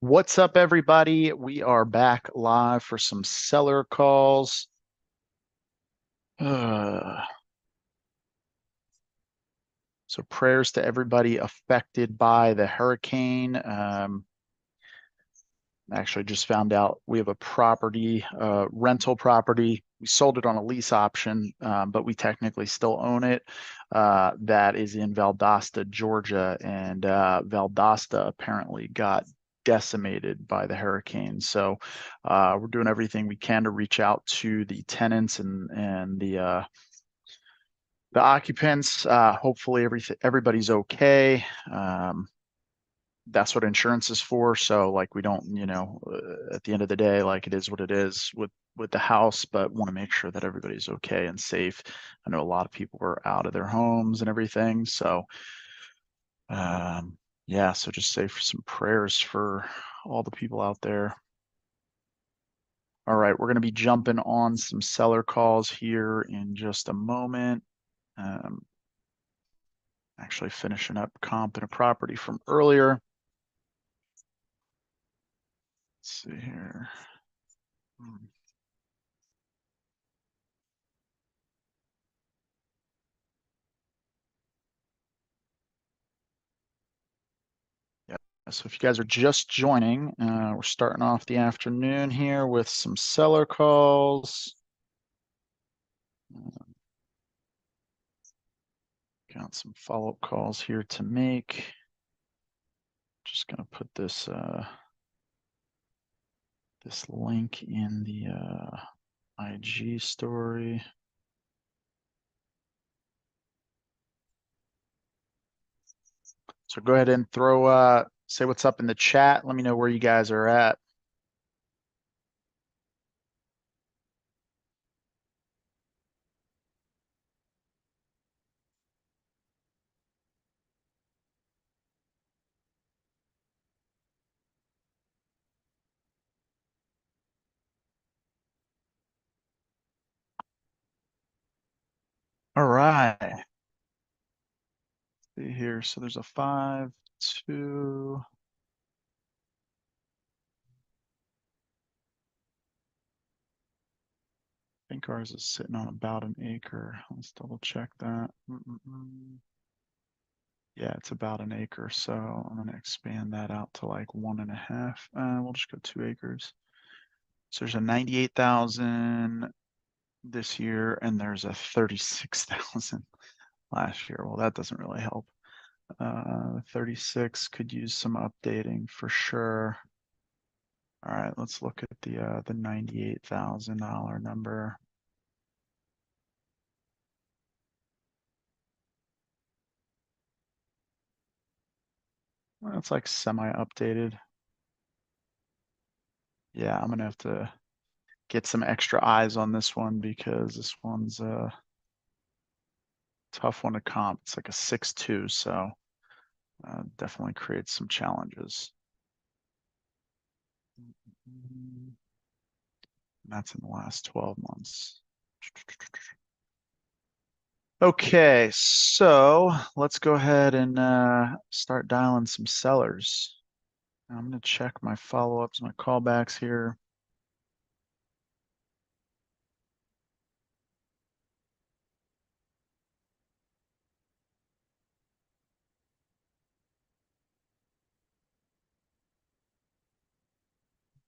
What's up, everybody? We are back live for some seller calls. Uh, so prayers to everybody affected by the hurricane. Actually just found out we have a property, rental property. We sold it on a lease option, but we technically still own it. That is in Valdosta, Georgia, and Valdosta apparently got decimated by the hurricane. So we're doing everything we can to reach out to the tenants and the occupants. Hopefully everybody's okay. That's what insurance is for. So like we don't, at the end of the day, like it is what it is with the house, but want to make sure that everybody's okay and safe. I know a lot of people were out of their homes and everything. So yeah, so just say for some prayers for all the people out there. All right, we're going to be jumping on some seller calls here in just a moment. Um, actually finishing up comp in a property from earlier. Let's see here. Yeah, so if you guys are just joining, we're starting off the afternoon here with some seller calls. Got some follow-up calls here to make. Just gonna put this this link in the IG story. So go ahead and throw say what's up in the chat. Let me know where you guys are at. All right. See here. So there's a 5-2. I think ours is sitting on about an acre. Let's double check that. Yeah, it's about an acre. So I'm going to expand that out to like 1.5. We'll just go 2 acres. So there's a 98,000 this year, and there's a 36,000 last year. Well, that doesn't really help. 36 could use some updating for sure. All right, let's look at the $98,000 number. Well, it's like semi-updated. Yeah, I'm gonna have to get some extra eyes on this one because this one's a tough one to comp. It's like a 6-2, so definitely creates some challenges. That's in the last 12 months. Okay, so let's go ahead and start dialing some sellers. I'm going to check my follow-ups, my callbacks here.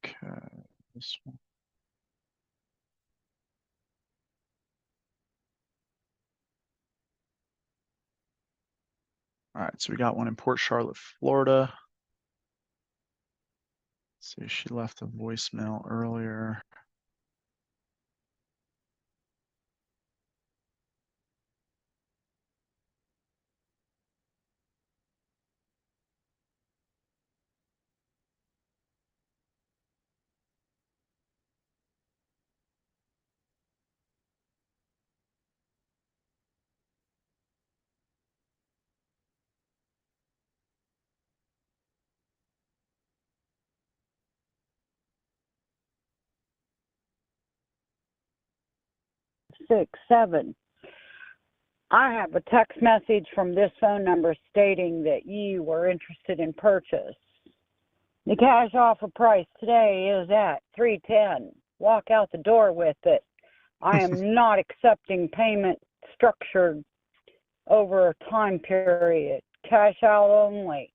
Okay, this one. All right, so we got one in Port Charlotte, Florida. Let's see, she left a voicemail earlier. 667. I have a text message from this phone number stating that you were interested in purchase. The cash offer price today is at $310. Walk out the door with it. I am not accepting payment structured over a time period. Cash out only.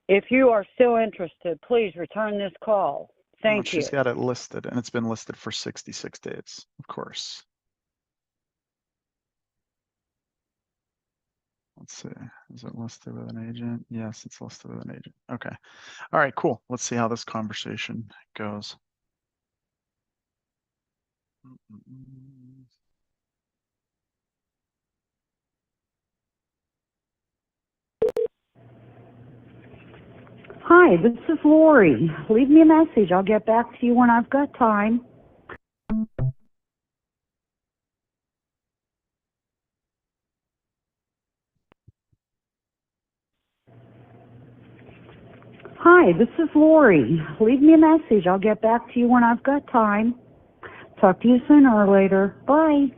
If you are still interested, please return this call. Thank you. She's got it listed, and it's been listed for 66 days, of course. Let's see. Is it listed with an agent? Yes, it's listed with an agent. Okay. All right, cool. Let's see how this conversation goes. Hi, this is Lori. Leave me a message. I'll get back to you when I've got time. Hi, this is Lori. Leave me a message. I'll get back to you when I've got time. Talk to you sooner or later. Bye.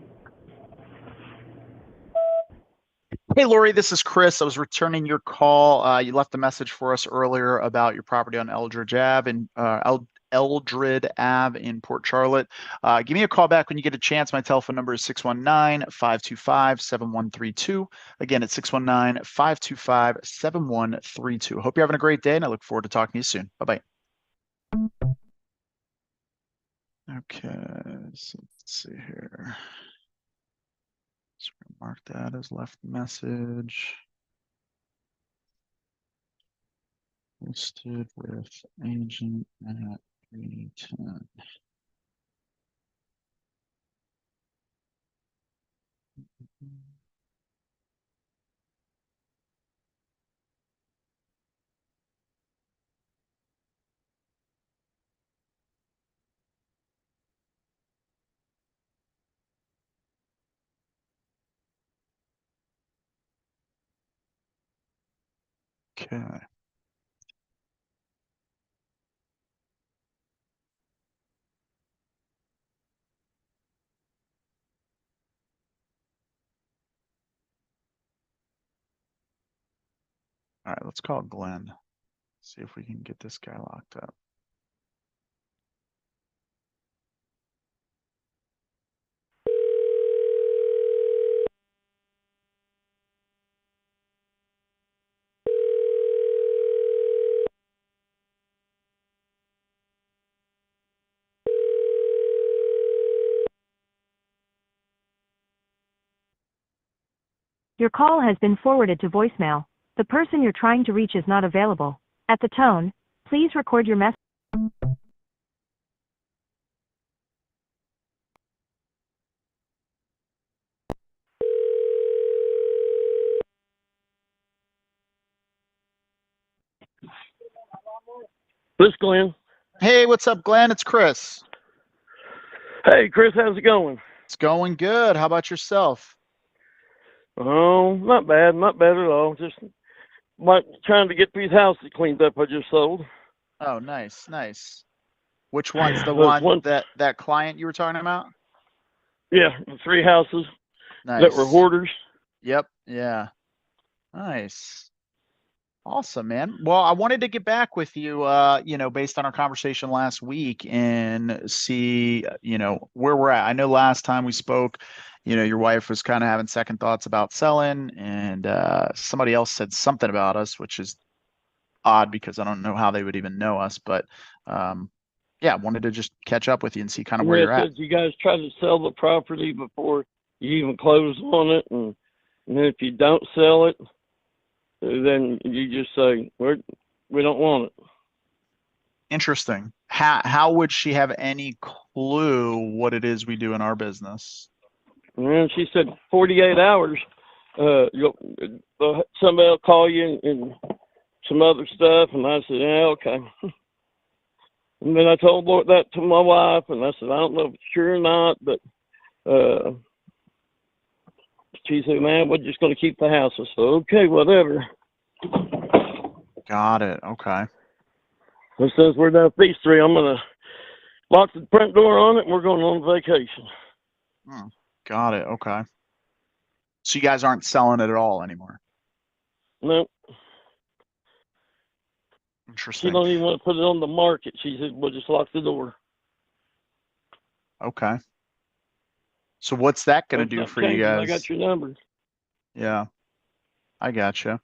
Hey, Lori, this is Chris. I was returning your call. You left a message for us earlier about your property on Eldridge Ave in Port Charlotte. Give me a call back when you get a chance. My telephone number is 619-525-7132. Again, it's 619-525-7132. Hope you're having a great day, and I look forward to talking to you soon. Bye-bye. Okay, so let's see here. So we're gonna mark that as left message. Listed with agent at 310. Okay. All right, let's call Glenn. See if we can get this guy locked up. Your call has been forwarded to voicemail. The person you're trying to reach is not available. At the tone, please record your message. This Glenn. Hey, what's up, Glenn? It's Chris. Hey, Chris, how's it going? It's going good. How about yourself? Oh, not bad at all. Just like trying to get these houses cleaned up I just sold. Oh, nice, nice. Which one's the There's one that client you were talking about? Yeah, the 3 houses Nice. that were hoarders. Yep, yeah. Nice. Awesome, man. Well, I wanted to get back with you, based on our conversation last week and see, where we're at. I know last time we spoke, your wife was kind of having second thoughts about selling, and somebody else said something about us, which is odd because I don't know how they would even know us. But yeah, wanted to just catch up with you and see kind of where you're at. You guys try to sell the property before you even close on it, and then if you don't sell it, then you just say we don't want it. Interesting. How would she have any clue what it is we do in our business? And she said 48 hours. Somebody will call you and some other stuff, and I said, yeah, okay. And then I told that to my wife, and I said, I don't know if it's true or not, but she said, man, we're just going to keep the house. I said, okay, whatever. Got it. Okay. And since we're done with these 3, I'm going to lock the front door on it, and we're going on vacation. Got it. Okay. So you guys aren't selling it at all anymore. Nope. She Interesting. don't even want to put it on the market. She said, we'll just lock the door. Okay. So what's that going to do Don't for you change it. I guys? got your number. Yeah, I gotcha.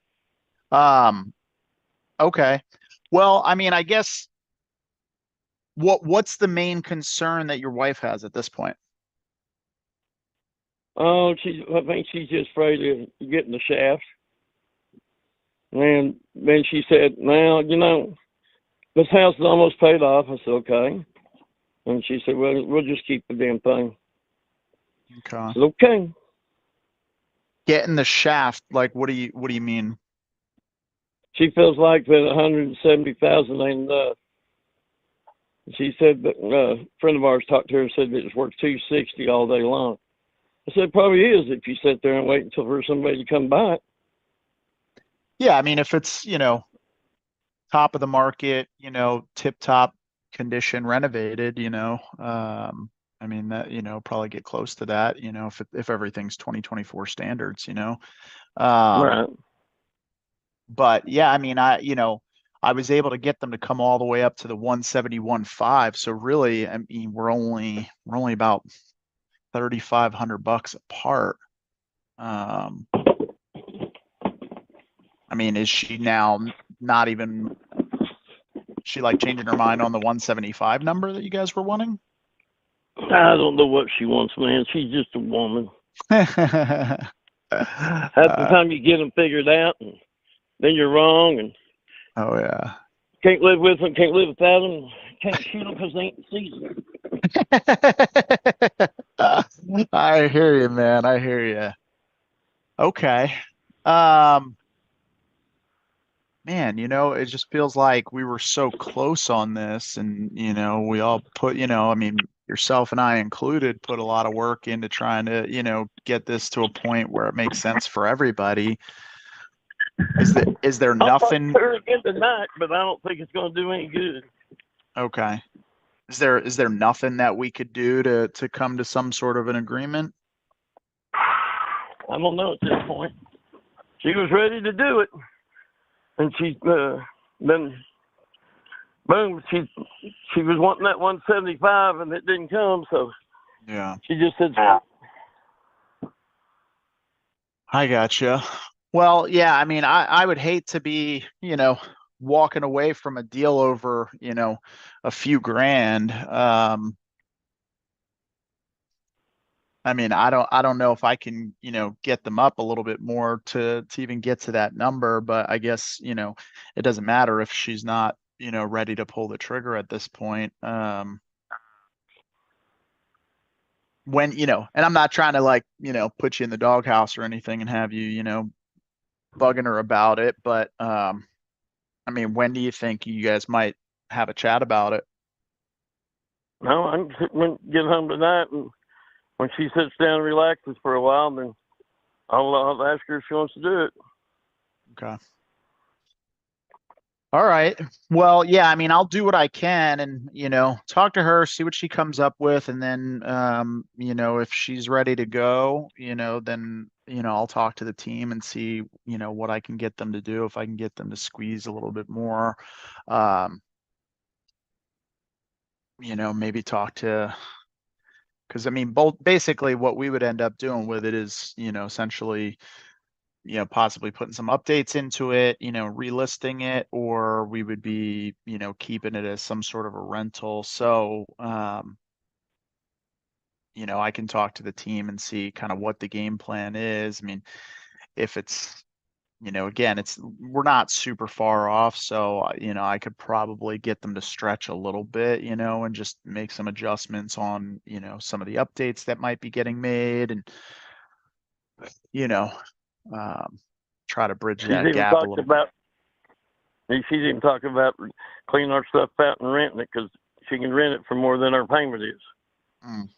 Okay. Well, I mean, I guess what's the main concern that your wife has at this point? Oh, I think she's just afraid of getting the shaft. And then she said, now, this house is almost paid off. I said, okay. And she said, well, we'll just keep the damn thing. Okay. I said, okay. Getting the shaft, like what do you mean? She feels like that 170,000 ain't enough. She said that a friend of ours talked to her and said that it's worth 260 all day long. I said, probably is if you sit there and wait until for somebody to come by it. Yeah, I mean, if it's, top of the market, tip top condition renovated, I mean that, probably get close to that, if everything's 2024 standards, Right. But yeah, I mean, I was able to get them to come all the way up to the 171.5. So really, I mean, we're only about 3,500 bucks apart. I mean, is she now not even, she like changing her mind on the 175 number that you guys were wanting? I don't know what she wants, man. She's just a woman. Half the time you get them figured out, and then you're wrong, and oh yeah. can't live with them, can't live without them, can't shoot them because they ain't seasoned. I hear you, man. I hear you. Okay. Um, Man, it just feels like we were so close on this and, we all put, I mean, yourself and I included, put a lot of work into trying to, get this to a point where it makes sense for everybody. Is there I'll talk nothing? to her again tonight, but I don't think it's going to do any good. Okay. Is there nothing that we could do to come to some sort of an agreement? I don't know at this point. She was ready to do it, and she then boom, she was wanting that 175, and it didn't come, so Yeah. she just said, I gotcha. Well, yeah, I mean, I would hate to be, walking away from a deal over, a few grand. I mean, I don't know if I can, get them up a little bit more to even get to that number, but I guess, it doesn't matter if she's not, ready to pull the trigger at this point. When, and I'm not trying to like, put you in the doghouse or anything and have you, bugging her about it, but I mean, when do you think you guys might have a chat about it? no, I'm get home tonight, and when she sits down and relaxes for a while, then I'll ask her if she wants to do it. Okay. All right. Well, yeah, I mean, I'll do what I can and, talk to her, see what she comes up with. And then, if she's ready to go, then, I'll talk to the team and see, what I can get them to do, if I can get them to squeeze a little bit more. Maybe talk to, because I mean, basically what we would end up doing with it is, essentially, possibly putting some updates into it, relisting it, or we would be, keeping it as some sort of a rental. So, I can talk to the team and see kind of what the game plan is. I mean, if it's, again, we're not super far off. So, I could probably get them to stretch a little bit, and just make some adjustments on, some of the updates that might be getting made and, um, try to bridge She's that even gap a talked little about. She's even talking about cleaning our stuff out and renting it because she can rent it for more than our payment is. bit.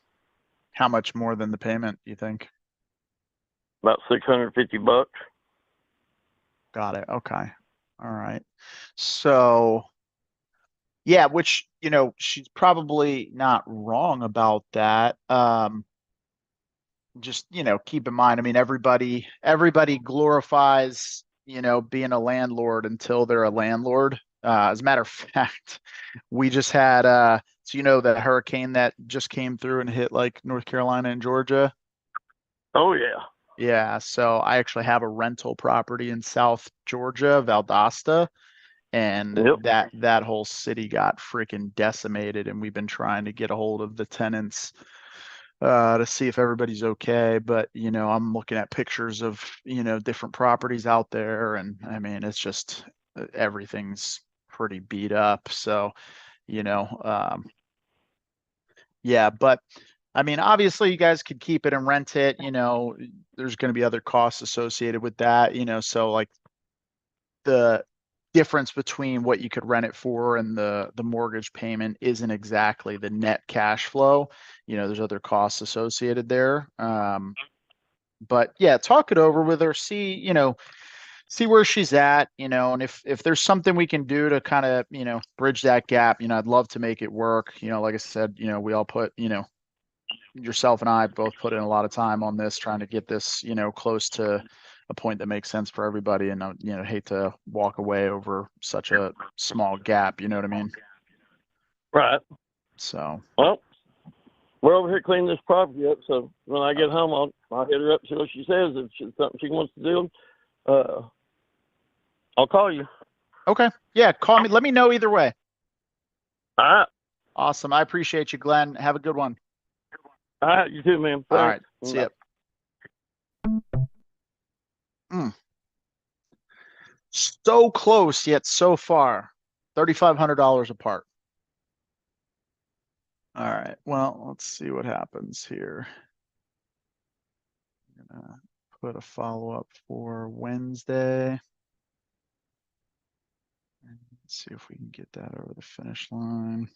How much more than the payment, you think? About $650. Got it. Okay. All right. So, yeah, which, she's probably not wrong about that. just, keep in mind, I mean, everybody glorifies, being a landlord until they're a landlord. As a matter of fact, we just had, so the hurricane that just came through and hit like North Carolina and Georgia. Oh yeah. Yeah, so I actually have a rental property in South Georgia, Valdosta, and Yep. that whole city got freaking decimated, and we've been trying to get a hold of the tenants to see if everybody's okay. But I'm looking at pictures of different properties out there, and I mean it's just everything's pretty beat up. So you know, yeah, but I mean, obviously you guys could keep it and rent it. There's going to be other costs associated with that. So like the difference between what you could rent it for and the mortgage payment isn't exactly the net cash flow. There's other costs associated there. But yeah, talk it over with her, see where she's at, and if there's something we can do to kind of, bridge that gap, I'd love to make it work. Like I said, we all put, yourself and I both put in a lot of time on this, trying to get this, close to a point that makes sense for everybody. And hate to walk away over such a small gap. You know what I mean? Right. So, Well, we're over here cleaning this property up, so when I get home, I'll hit her up, see what she says. If it's something she wants to do, I'll call you. okay. Yeah. Call me. Let me know either way. All right. Awesome. I appreciate you, Glenn. Have a good one. All right. You too, man. All right. Thanks. See ya. So close yet so far. $3,500 apart. All right. Well, let's see what happens here. I'm gonna put a follow-up for Wednesday. And let's see if we can get that over the finish line.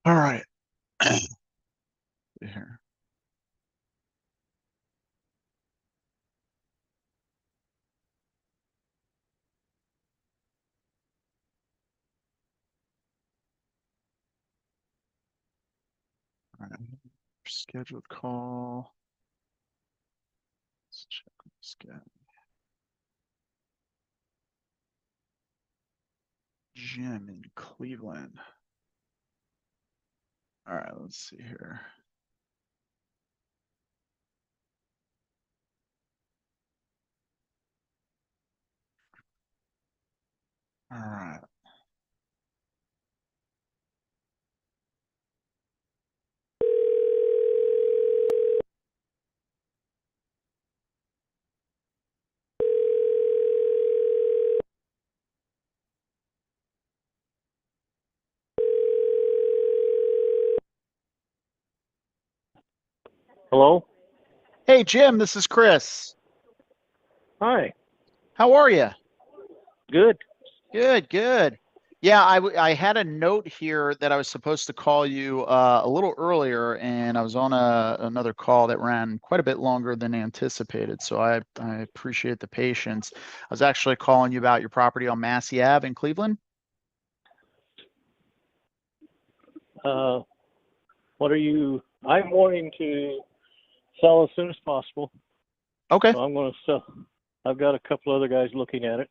All right. Here. All right. Scheduled call. Let's check this guy. Jim in Cleveland. All right, let's see here. All right. Hello. Hey, Jim, this is Chris. Hi. How are you? Good. Good, good. Yeah, I had a note here that I was supposed to call you a little earlier, and I was on another call that ran quite a bit longer than anticipated. So I appreciate the patience. I was actually calling you about your property on Massey Ave in Cleveland. What are you? I'm wanting to sell as soon as possible. Okay, So I'm going to sell. I've got a couple other guys looking at it.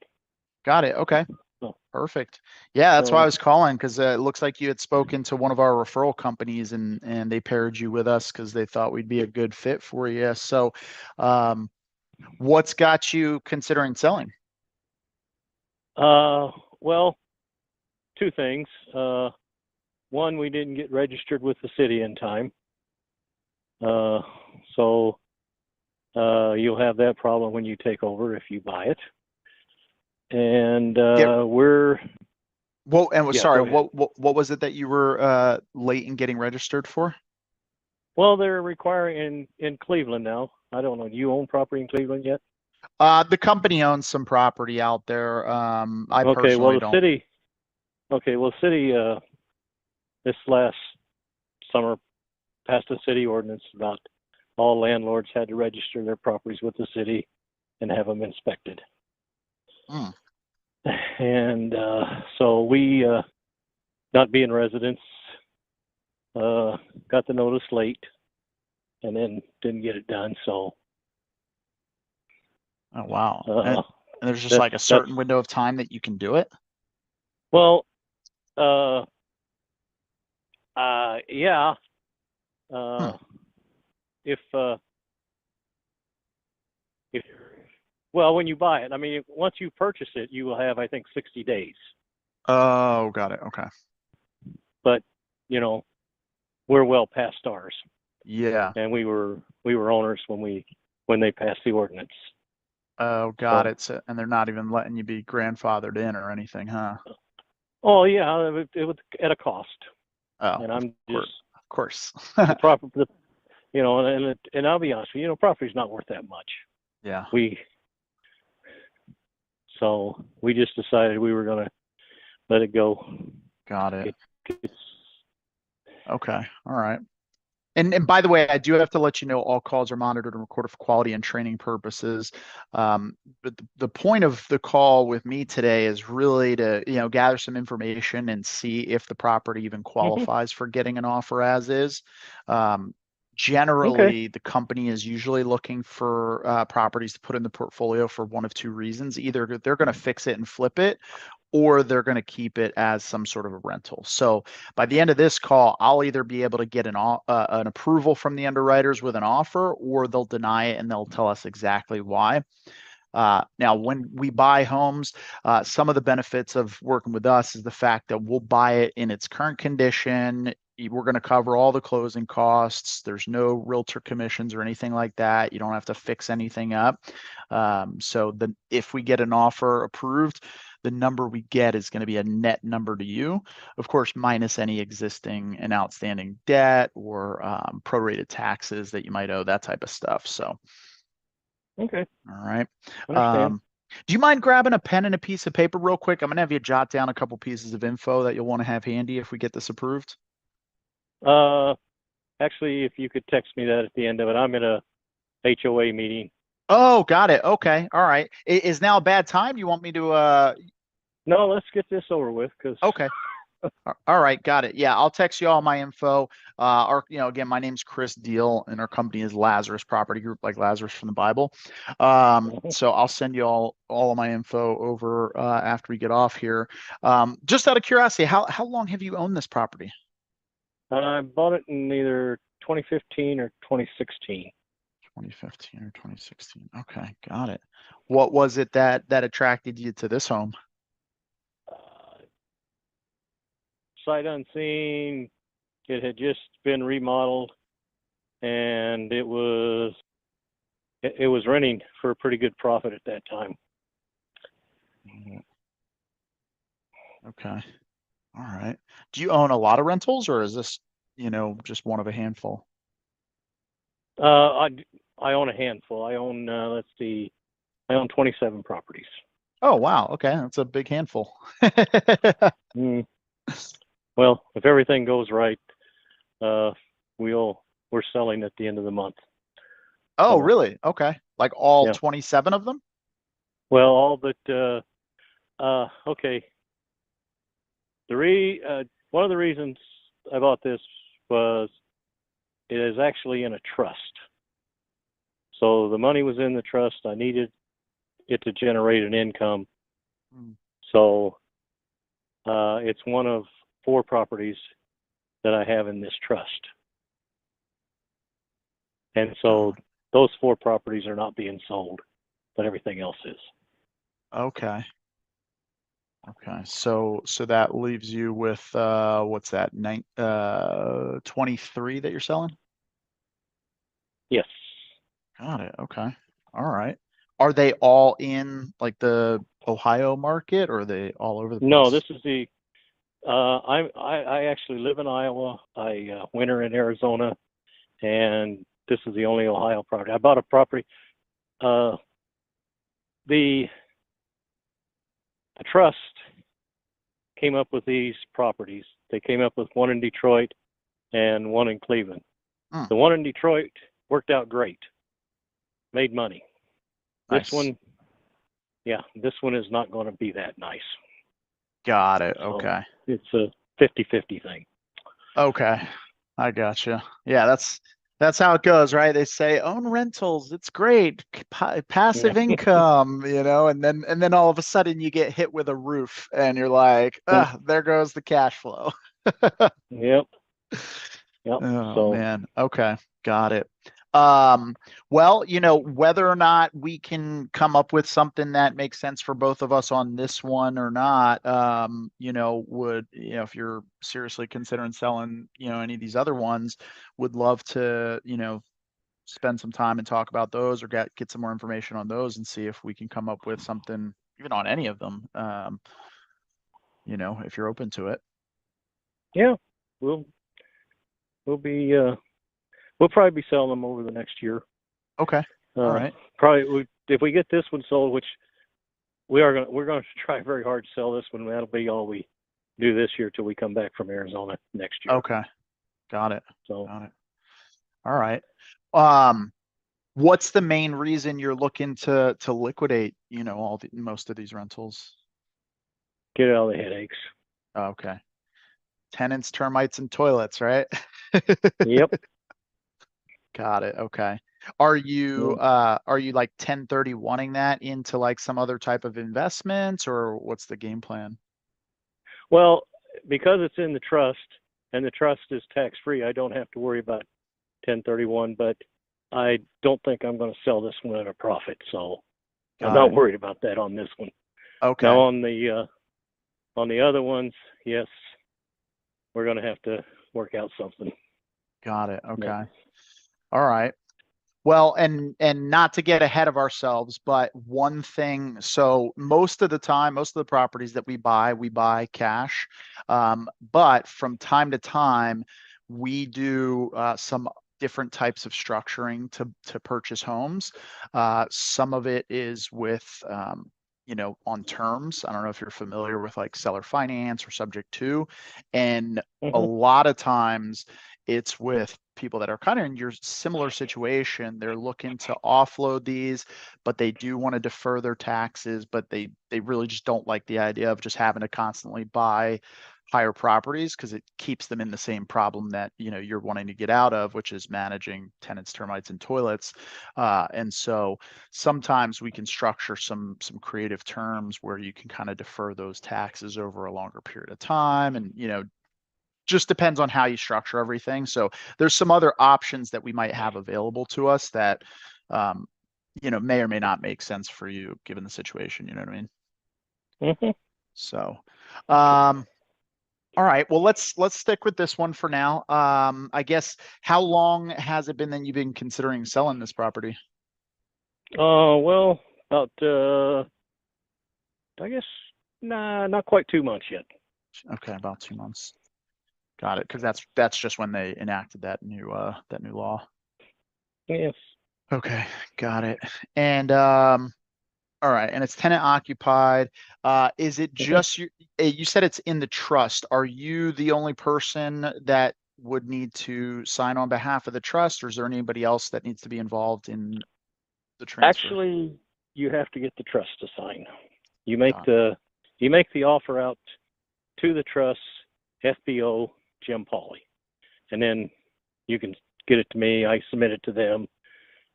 got it. Okay, So, perfect. Yeah, that's why I so was calling, because it looks like you had spoken to one of our referral companies, and they paired you with us because they thought we'd be a good fit for you. So, what's got you considering selling? well, two things. One, we didn't get registered with the city in time. So you'll have that problem when you take over if you buy it. And we're Well, and Yeah, sorry, go ahead. what was it that you were late in getting registered for? Well, they're requiring in Cleveland now. I don't know. Do you own property in Cleveland yet? The company owns some property out there. I Okay, well, personally the don't. city, this last summer passed a city ordinance about all landlords had to register their properties with the city and have them inspected. Hmm. And so we, not being residents, got the notice late and then didn't get it done. So Oh, wow. And there's just that's like a certain window of time that you can do it? well, yeah. If well, when you buy it, I mean, once you purchase it, you will have, I think, 60 days. Oh, got it. Okay. But you know, we're well past ours, Yeah. and we were owners when they passed the ordinance. Oh, got it. So, and they're not even letting you be grandfathered in or anything, huh? Oh yeah, it was at a cost, Oh, and I'm just of course. the proper, you know, and I'll be honest with you, property's not worth that much. Yeah. So we just decided we were gonna let it go. Got it. It's, Okay. All right. And by the way, I do have to let you know all calls are monitored and recorded for quality and training purposes. But the point of the call with me today is really to, gather some information and see if the property even qualifies for getting an offer as is. Generally, the company is usually looking for properties to put in the portfolio for one of two reasons. Either they're going to fix it and flip it, or they're going to keep it as some sort of a rental. So by the end of this call, I'll either be able to get an approval from the underwriters with an offer, or they'll deny it and they'll tell us exactly why. Now, when we buy homes, some of the benefits of working with us is the fact that we'll buy it in its current condition. We're going to cover all the closing costs. There's no realtor commissions or anything like that. You don't have to fix anything up. So if we get an offer approved, the number we get is going to be a net number to you, of course, minus any existing and outstanding debt or prorated taxes that you might owe, that type of stuff. So. Okay. All right. Understand. Do you mind grabbing a pen and a piece of paper real quick? I'm going to have you jot down a couple pieces of info that you'll want to have handy if we get this approved. Actually, if you could text me that at the end of it, I'm in a HOA meeting. Oh, got it. Okay. All right. Is now a bad time? You want me to No, let's get this over with, because Okay. All right, got it. Yeah, I'll text you all my info. Again, my name's Chris Deal, and our company is Lazarus Property Group, like Lazarus from the Bible. So I'll send you all of my info over after we get off here. Just out of curiosity, how long have you owned this property? I bought it in either 2015 or 2016. 2015 or 2016. Okay, got it. What was it that attracted you to this home? Sight unseen. It had just been remodeled, and it was renting for a pretty good profit at that time. Okay. All right. Do you own a lot of rentals, or is this, just one of a handful? I own a handful. I own let's see, I own 27 properties. Oh, wow. Okay, that's a big handful. Well, if everything goes right, we're selling at the end of the month. Oh, So, really? Okay. Like all yeah. 27 of them? Well, all but okay. One of the reasons I bought this was it is actually in a trust. So the money was in the trust. I needed it to generate an income. So it's one of 4 properties that I have in this trust. And so those 4 properties are not being sold, but everything else is. Okay. Okay. So that leaves you with what's that? 23 that you're selling? Yes. Got it. Okay. All right. Are they all in like the Ohio market, or are they all over the place? No, this is the I actually live in Iowa. I winter in Arizona, and this is the only Ohio property. I bought a property the trust came up with these properties. They came up with one in Detroit and one in Cleveland. Hmm. The one in Detroit worked out great, made money. Nice. This one is not going to be that nice. Got it. So Okay. it's a 50-50 thing. Okay. I gotcha. Yeah, that's how it goes, right? They say own rentals, it's great, passive income, and then all of a sudden you get hit with a roof and you're like, there goes the cash flow. Yep. Oh So man. Okay. Got it. Well, whether or not we can come up with something that makes sense for both of us on this one or not, if you're seriously considering selling, any of these other ones, would love to, spend some time and talk about those or get some more information on those and see if we can come up with something even on any of them. If you're open to it. yeah, we'll probably be selling them over the next year. Okay. All right. Probably if we get this one sold, which we're going to try very hard to sell this one. That'll be all we do this year till we come back from Arizona next year. Okay. Got it. So Got it. All right. What's the main reason you're looking to liquidate, most of these rentals? get all the headaches. Okay. Tenants, termites, and toilets, right? Yep. Got it. Okay. Are you like 1030 wanting that into like some other type of investments, or what's the game plan? Well, because it's in the trust and the trust is tax free, I don't have to worry about 1031, but I don't think I'm going to sell this one at a profit. So I'm not worried about that on this one. Okay. Now on the other ones, yes, we're going to have to work out something. Got it. Okay. Yeah. All right. Well, and not to get ahead of ourselves, but one thing, so most of the properties that we buy cash. But from time to time, we do some different types of structuring to purchase homes. Some of it is with on terms. I don't know if you're familiar with like seller finance or subject to, and a lot of times it's with people that are kind of in your similar situation. They're looking to offload these, but they do want to defer their taxes, but they really just don't like the idea of just having to constantly buy higher properties because it keeps them in the same problem that you're wanting to get out of, which is managing tenants, termites, and toilets. And so sometimes we can structure some creative terms where you can kind of defer those taxes over a longer period of time, and just depends on how you structure everything. So there's some other options that we might have available to us that may or may not make sense for you given the situation. You know what I mean? So all right, well, let's stick with this one for now. I guess, how long has it been that you've been considering selling this property? Well, about I guess not quite 2 months yet. Okay, about 2 months. Got it, because that's just when they enacted that new law. Yes. Okay, got it. And all right, and it's tenant occupied. Is it just you said it's in the trust. Are you the only person that would need to sign on behalf of the trust, or is there anybody else that needs to be involved in the transfer? Actually, you have to get the trust to sign. You make the offer out to the trust, FBO, Jim Pauley, and then you can get it to me. I submit it to them,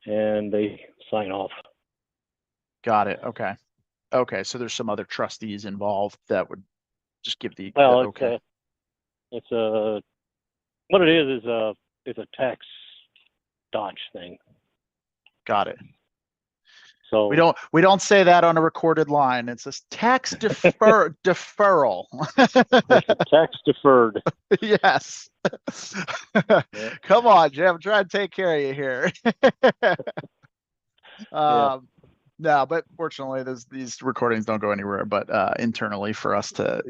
and they sign off. Got it. Okay. Okay. So there's some other trustees involved that would just give the okay. What it is it's a tax dodge thing. Got it. So we don't say that on a recorded line. It's a tax deferral. It's a tax deferred. Yes. Yeah. Come on, Jim. I'm trying to take care of you here. Yeah. No, but fortunately, these recordings don't go anywhere but internally for us to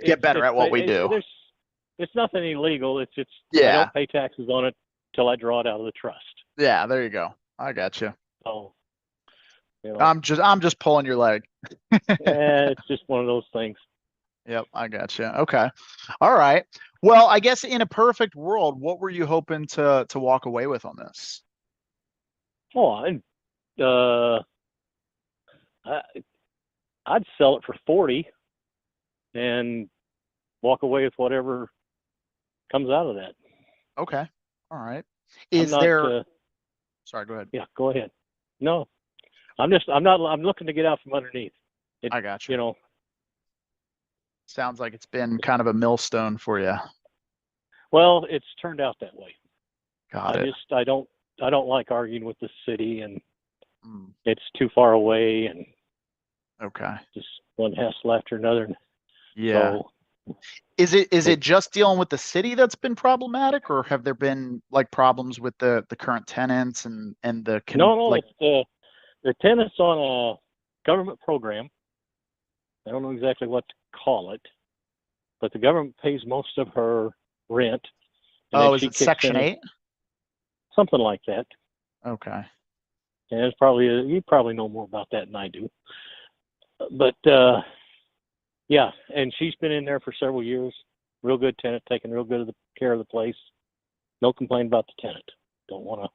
get better at what we do. It's nothing illegal. It's Yeah. I don't pay taxes on it till I draw it out of the trust. Yeah, there you go. I got you. So You know, I'm just pulling your leg. it's just one of those things. Yep, I gotcha. Okay. All right. Well, I guess in a perfect world, what were you hoping to walk away with on this? Oh, I, I'd sell it for 40 and walk away with whatever comes out of that. Okay. All right. I'm Is not, there, sorry, go ahead. yeah, go ahead. No, I'm looking to get out from underneath. I got you. You know, Sounds like it's been kind of a millstone for you. well, it's turned out that way. Got it. I don't like arguing with the city, and Mm, it's too far away, and okay. just one hassle after another. Yeah. So Is it, it just dealing with the city that's been problematic, or have there been like problems with the current tenants and no, like, it's the tenant's on a government program. I don't know exactly what to call it, but the government pays most of her rent, and then oh, is she it kicks Section in 8? something like that. Okay. And it's probably you probably know more about that than I do. But yeah, and she's been in there for several years. Real good tenant, taking real good of the care of the place. No complaint about the tenant. Don't want to.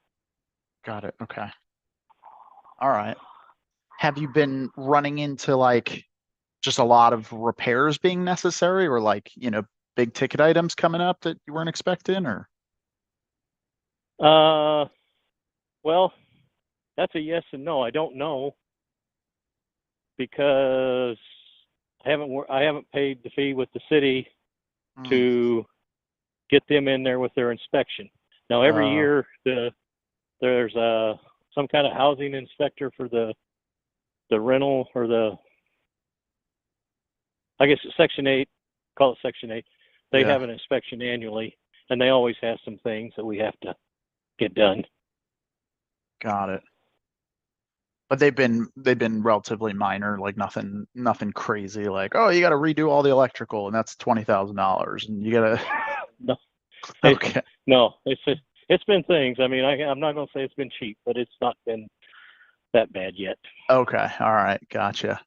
Got it. Okay. All right. Have you been running into like just a lot of repairs being necessary, or like, big ticket items coming up that you weren't expecting, or? Well, that's a yes and no. I don't know because I haven't paid the fee with the city Mm, to get them in there with their inspection. Now every uh, year there's some kind of housing inspector for the rental or I guess it's Section 8, call it Section 8. They yeah, have an inspection annually, and they always have some things that we have to get done. got it. But they've been relatively minor, like nothing crazy, like, oh, you got to redo all the electrical and that's $20,000 and you gotta. No, it, Okay. no, it's been things. I mean, I'm not going to say it's been cheap, but it's not been that bad yet. Okay. All right. Gotcha.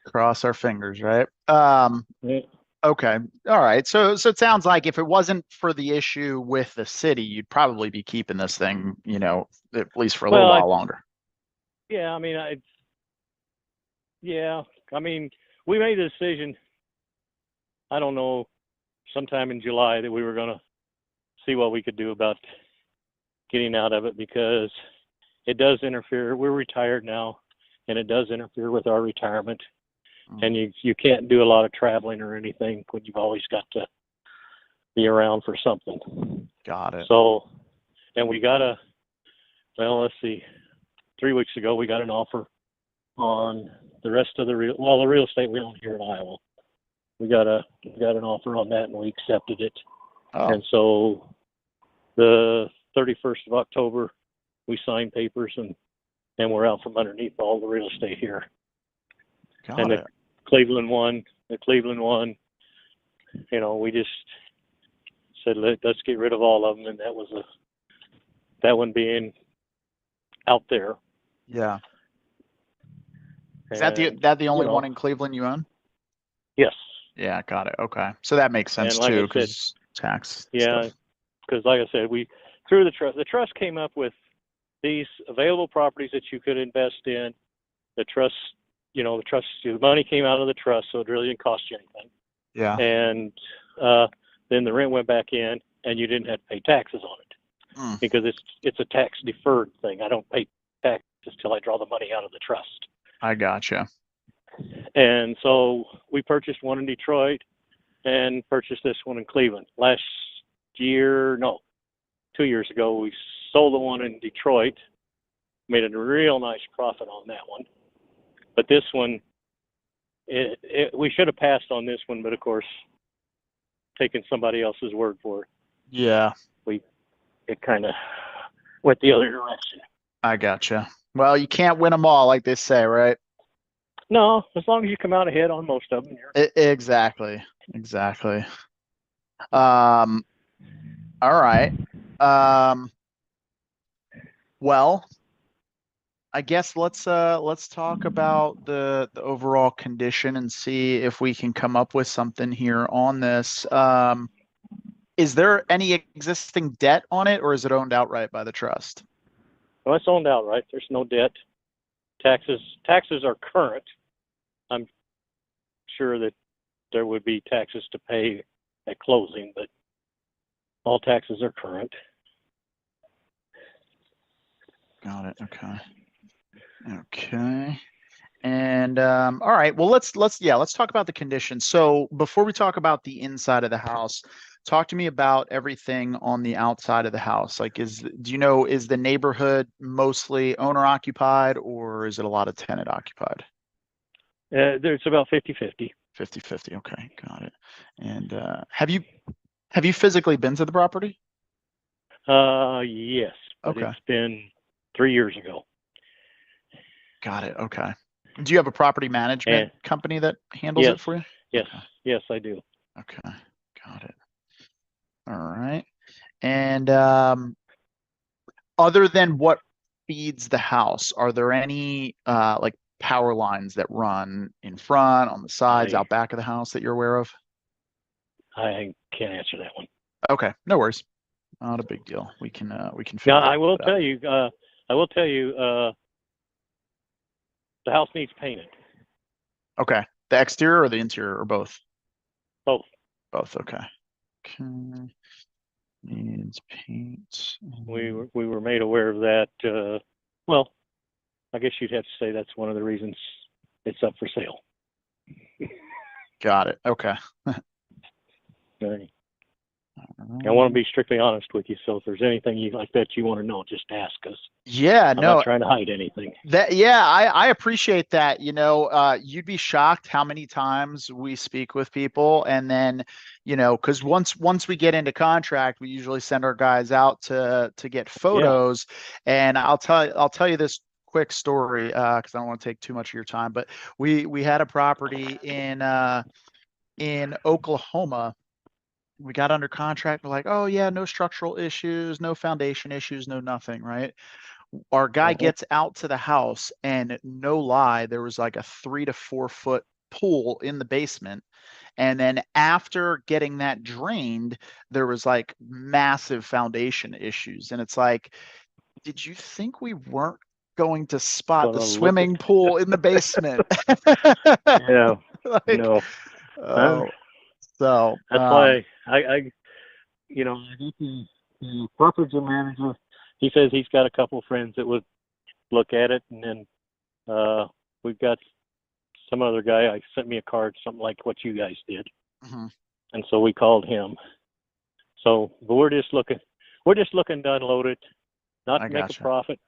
Cross our fingers, right? Yeah. Okay. All right. So it sounds like if it wasn't for the issue with the city, you'd probably be keeping this thing, at least for a little Well, while longer. yeah, yeah, I mean, we made a decision. I don't know, sometime in July that we were going to see what we could do about getting out of it because it does interfere. We're retired now, and it does interfere with our retirement. And you can't do a lot of traveling or anything when you've always got to be around for something. Got it. So, and let's see, 3 weeks ago we got an offer on the rest of the real estate we own here in Iowa. We got an offer on that and we accepted it. Oh, And so the 31st of October we signed papers and we're out from underneath all the real estate here. got And it. Cleveland won. We just said let's get rid of all of them, and that one being out there. Yeah. Is And, that the only one in Cleveland you own? yes. Yeah, got it. Okay. So that makes sense And like too, I said, because tax yeah, stuff. because like I said, we through the trust came up with these available properties that you could invest in. The trust, the money came out of the trust, so it really didn't cost you anything. Yeah. And then the rent went back in, and you didn't have to pay taxes on it because it's a tax deferred thing. I don't pay taxes till I draw the money out of the trust. I gotcha. And so we purchased one in Detroit and purchased this one in Cleveland. 2 years ago, we sold the one in Detroit, made a real nice profit on that one. But this one, we should have passed on this one, but of course, taking somebody else's word for it, Yeah, it kind of went the other direction. I gotcha. Well, you can't win them all, like they say, right? No, as long as you come out ahead on most of them, Exactly. Exactly. All right. Well, I guess let's talk about the overall condition and see if we can come up with something here on this. Is there any existing debt on it, or is it owned outright by the trust? Well, it's owned outright. There's no debt. Taxes are current. I'm sure that there would be taxes to pay at closing, but all taxes are current. Got it. Okay. Okay. And all right, well let's talk about the conditions. So before we talk about the inside of the house, talk to me about everything on the outside of the house. Like do you know, is the neighborhood mostly owner occupied or is it a lot of tenant occupied? There's about 50-50. 50-50. Okay, got it. And have you physically been to the property? Yes, but Okay. it's been 3 years ago. Got it. Okay. Do you have a property management And company that handles yes, it for you? yes, Okay. yes, I do. Okay. Got it. All right. And other than what feeds the house, are there any like power lines that run in front, on the sides, I out back of the house that you're aware of? I can't answer that one. Okay, no worries. Not a big deal. We can Now, figure I will that out. tell you. The house needs painted. Okay. The exterior or the interior or both? Both. Both, okay. Okay. Needs paint. We were made aware of that. Well, I guess you'd have to say that's one of the reasons it's up for sale. Got it. Okay. Right. I want to be strictly honest with you, so if there's anything like that you want to know, just ask us. Yeah, I'm no, not trying to hide anything. I appreciate that. You know, you'd be shocked how many times we speak with people and then, you know, because once we get into contract, we usually send our guys out to get Yeah. photos. And I'll tell you this quick story, because I don't want to take too much of your time, but we had a property in Oklahoma. We got under contract. We're like, oh yeah, no structural issues, no foundation issues, no nothing, right? Our guy Uh-huh. gets out to the house and no lie, there was like a 3 to 4 foot pool in the basement. And then after getting that drained, there was like massive foundation issues. And it's like, did you think we weren't going to spot the Gonna look at. swimming pool in the basement? Yeah. Like, No. Uh, oh, so, that's why I got the property manager. He says he's got a couple friends that would look at it, and then we've got some other guy. I sent me a card, something like what you guys did, mhm, and so we called him. So, but we're just looking to unload it, not I to make a gotcha. profit.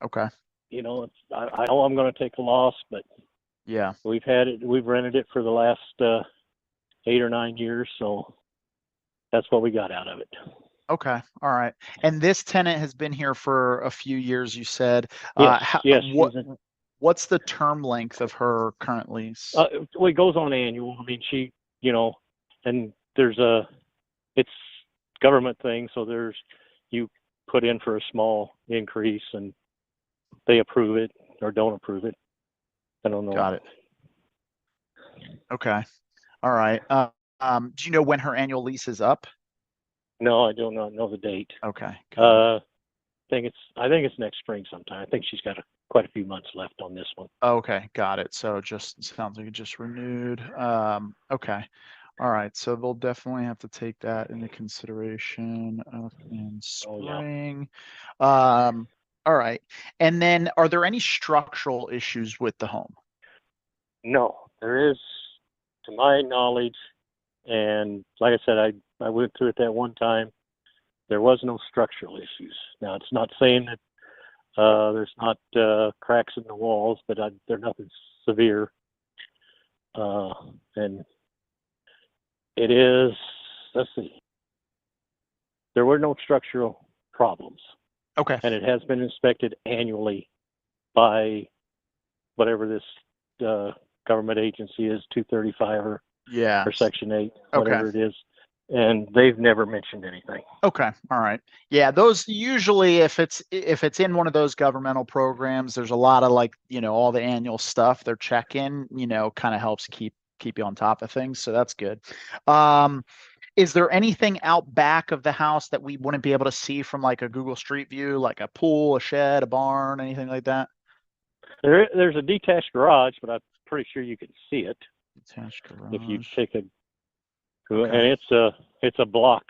Okay. You know, I know I'm going to take a loss, but Yeah. we've rented it for the last 8 or 9 years, so that's what we got out of it. Okay. All right. And this tenant has been here for a few years, you said. Yes, yes. What's the term length of her current lease? Well, it goes on annual. I mean, and it's government thing, so you put in for a small increase and they approve it or don't approve it. I don't know. Got it. Okay. All right. Do you know when her annual lease is up? No, I do not know the date. Okay. I think it's next spring sometime. I think she's got quite a few months left on this one. Okay, got it. So just sounds like it just renewed. Okay. All right. So they'll definitely have to take that into consideration up in spring. Oh, yeah. All right. And then are there any structural issues with the home? No, there is, to my knowledge, and like I said, I went through it that one time. There was no structural issues. Now, it's not saying that there's not cracks in the walls, but they're nothing severe. And it is, let's see, there were no structural problems. Okay. And it has been inspected annually by whatever this government agency is, 235 or Yeah. Section 8, whatever it is. and they've never mentioned anything. Okay. All right. Yeah, those usually if it's in one of those governmental programs, there's a lot of like, all the annual stuff they're checking, kind of helps keep you on top of things. So that's good. Is there anything out back of the house that we wouldn't be able to see from like a Google Street View, like a pool, a shed, a barn, anything like that? There's a detached garage, but I'm pretty sure you can see it Detached garage. if you take a. Okay. And it's a block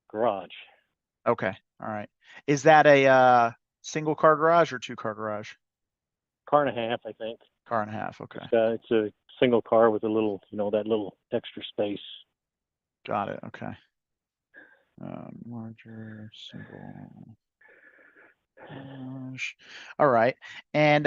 garage. Okay. All right. Is that a single car garage or two car garage? Car and a half, I think. Car and a half. Okay. It's a single car with a little, that little extra space. Got it. Okay. Larger single garage. All right. And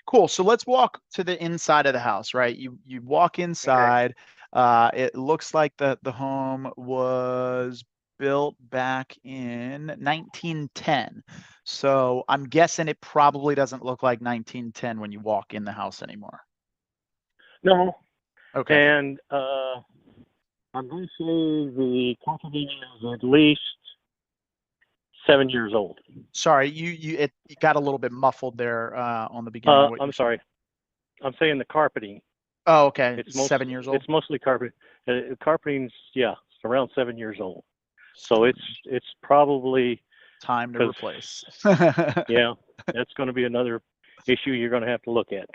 cool. So let's walk to the inside of the house, right? You walk inside. It looks like the home was built back in 1910. So I'm guessing it probably doesn't look like 1910 when you walk in the house anymore. No. Okay. And I'm going to say the property is at least 7 years old. Sorry, it got a little bit muffled there on the beginning. Of what I'm sorry. I'm saying the carpeting. Oh, okay. It's 7 years old. It's mostly carpet. Carpeting's around 7 years old. So it's probably time to replace. Yeah, that's going to be another issue you're going to have to look at.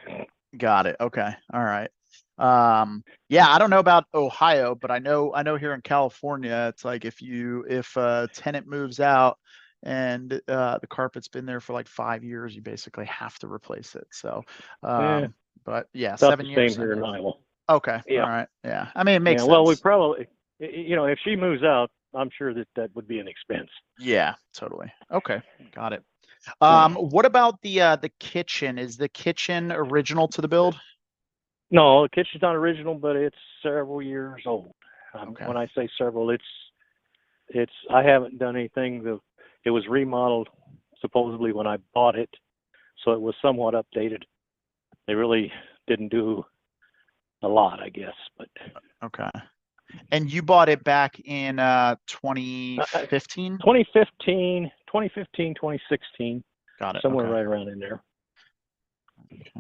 Got it. Okay. All right. Yeah, I don't know about Ohio, but I know here in California, it's like if a tenant moves out and the carpet's been there for like 5 years, you basically have to replace it. So, but yeah, 7 years. Same here in Iowa. Okay. Yeah. All right. Yeah. I mean, it makes sense. Well, we probably, if she moves out, I'm sure that would be an expense. Yeah, totally. Okay. Got it. What about the kitchen? Is the kitchen original to the build? No, the kitchen's not original, but it's several years old. Okay. When I say several, it's I haven't done anything. It was remodeled supposedly when I bought it, so it was somewhat updated. They really didn't do a lot, I guess, but. Okay. And you bought it back in 2015? 2015, 2016. Got it. Somewhere Okay. right around in there. Okay.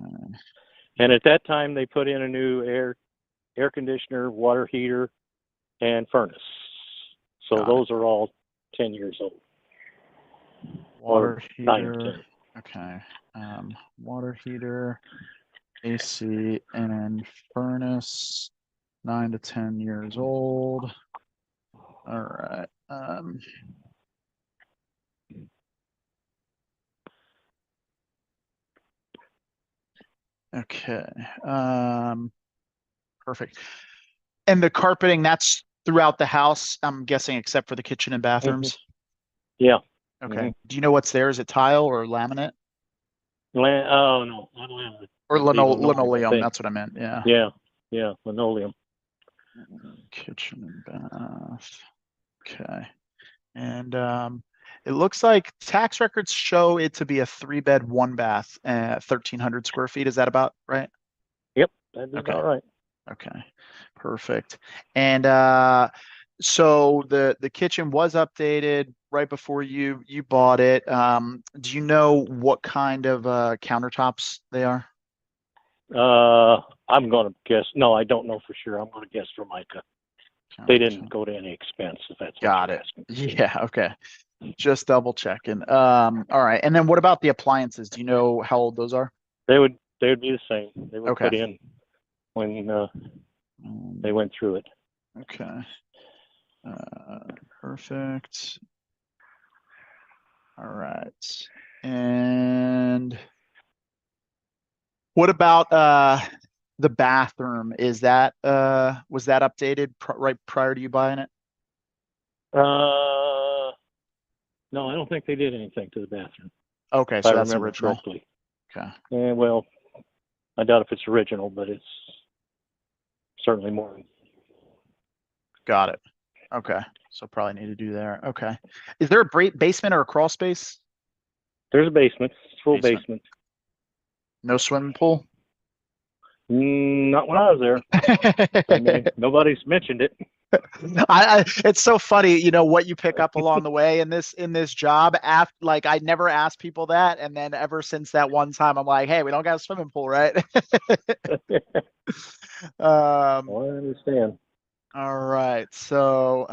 And at that time, they put in a new air conditioner, water heater, and furnace. So Got those are all 10 years old. Water or 9 or heater. 10. Okay. Water heater, AC, and furnace. 9 to 10 years old. All right. Okay. Perfect. And the carpeting, that's throughout the house, I'm guessing, except for the kitchen and bathrooms? Yeah. Okay. Mm-hmm. Do you know what's there? Is it tile or laminate? Oh, no. Not laminate. Or linoleum, I that's what I meant. Yeah. Yeah. Linoleum. Kitchen and bath. Okay. And it looks like tax records show it to be a 3-bed, 1-bath, 1,300 square feet. Is that about right? Yep, that'd be Okay. about right. Okay, perfect. And so the kitchen was updated right before you bought it. Do you know what kind of countertops they are? I'm going to guess. No, I don't know for sure. I'm going to guess Formica. They didn't go to any expense, if that's what Got you're it. asking. Yeah, okay. Just double checking. All right. And then what about the appliances? Do you know how old those are? They would be the same. They were Okay. put in when they went through it. Okay. Perfect. All right. And what about the bathroom? Is that was that updated right prior to you buying it? No, I don't think they did anything to the bathroom. Okay, If so I that's remember original. correctly. Okay. Well, I doubt if it's original, but it's certainly more. Got it. Okay. So probably need to do there. Okay. Is there a basement or a crawl space? There's a basement. It's full Basement. basement. No swimming pool? Not when I was there. I mean, nobody's mentioned it. It's so funny, you know, what you pick up along the way in this job. After, like, I never ask people that, and then ever since that one time, I'm like, hey, we don't got a swimming pool, right? Um, Well, I understand. all right. So,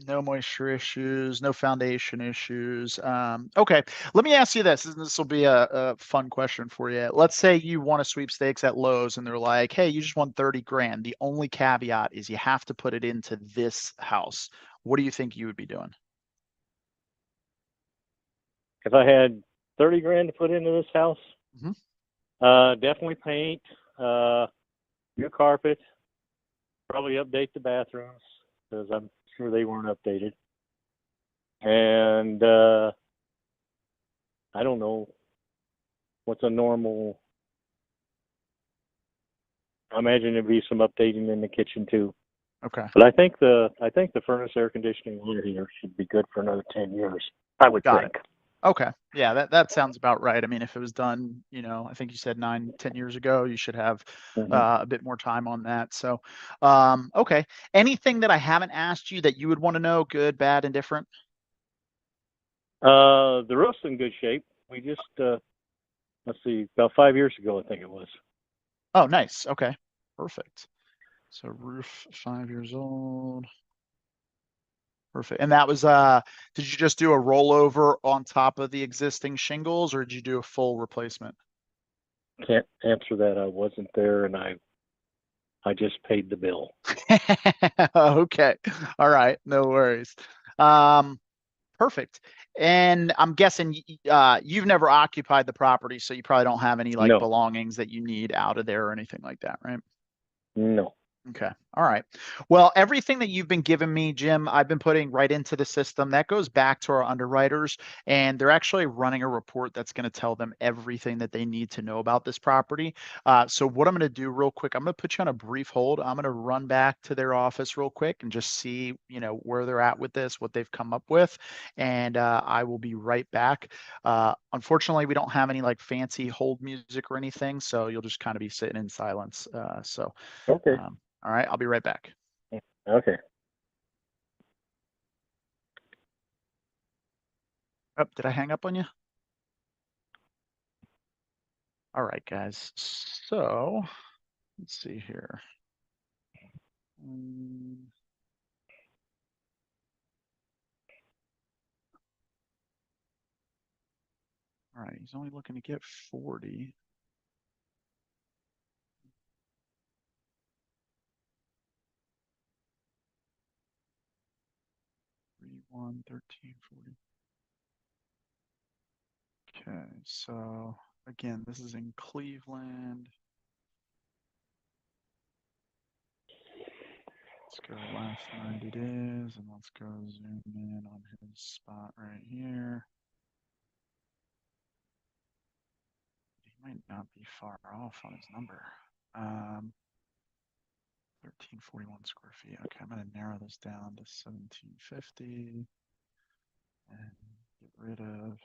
no moisture issues, no foundation issues. Okay. Let me ask you this, and this will be a fun question for you. Let's say you won a sweepstakes at Lowe's and they're like, hey, you just won 30 grand. The only caveat is you have to put it into this house. What do you think you would be doing? If I had 30 grand to put into this house, Mhm. definitely paint, new carpet, probably update the bathrooms because I'm sure they weren't updated. And I don't know what's a normal. I imagine there'd be some updating in the kitchen too. Okay. But I think the furnace, air conditioning, water heater should be good for another 10 years. I would Got think. it. Okay. Yeah, that sounds about right. I mean, if it was done, you know, I think you said 9, 10 years ago, you should have Mhm. a bit more time on that. So, okay. Anything that I haven't asked you that you would want to know, good, bad, indifferent? The roof's in good shape. We just let's see, about 5 years ago, I think it was. Oh, nice. Okay. Perfect. So roof 5 years old. Perfect. And that was did you just do a rollover on top of the existing shingles or did you do a full replacement? Can't answer that. I wasn't there, and I just paid the bill. Okay. All right. No worries. Um, perfect. And I'm guessing you've never occupied the property, so you probably don't have any like No, belongings that you need out of there or anything like that, right? no. Okay. All right. Well, everything that you've been giving me, Jim, I've been putting right into the system. That goes back to our underwriters, and they're actually running a report that's going to tell them everything that they need to know about this property. So what I'm going to do real quick, I'm going to put you on a brief hold. I'm going to run back to their office real quick and just see, you know, where they're at with this, what they've come up with, and I will be right back. Unfortunately, we don't have any like fancy hold music or anything, so you'll just kind of be sitting in silence. Okay, All right, I'll be right back. okay. Oh, did I hang up on you? All right, guys. So let's see here. Mm, all right, he's only looking to get 40. 31, 13, 40. Okay, so again, this is in Cleveland. Let's go last 90 days and let's go zoom in on his spot right here. He might not be far off on his number. 1341 square feet. Okay, I'm going to narrow this down to 1750 and get rid of.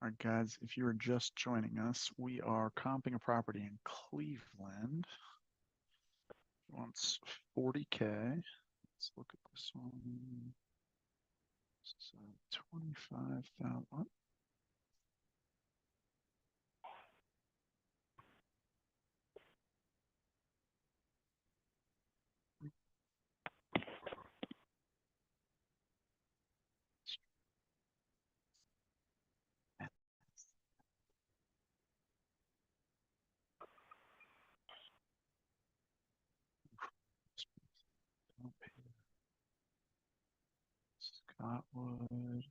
All right, guys, if you are just joining us, we are comping a property in Cleveland. Wants 40K. Let's look at this one. So 25,000. What? Scotwood.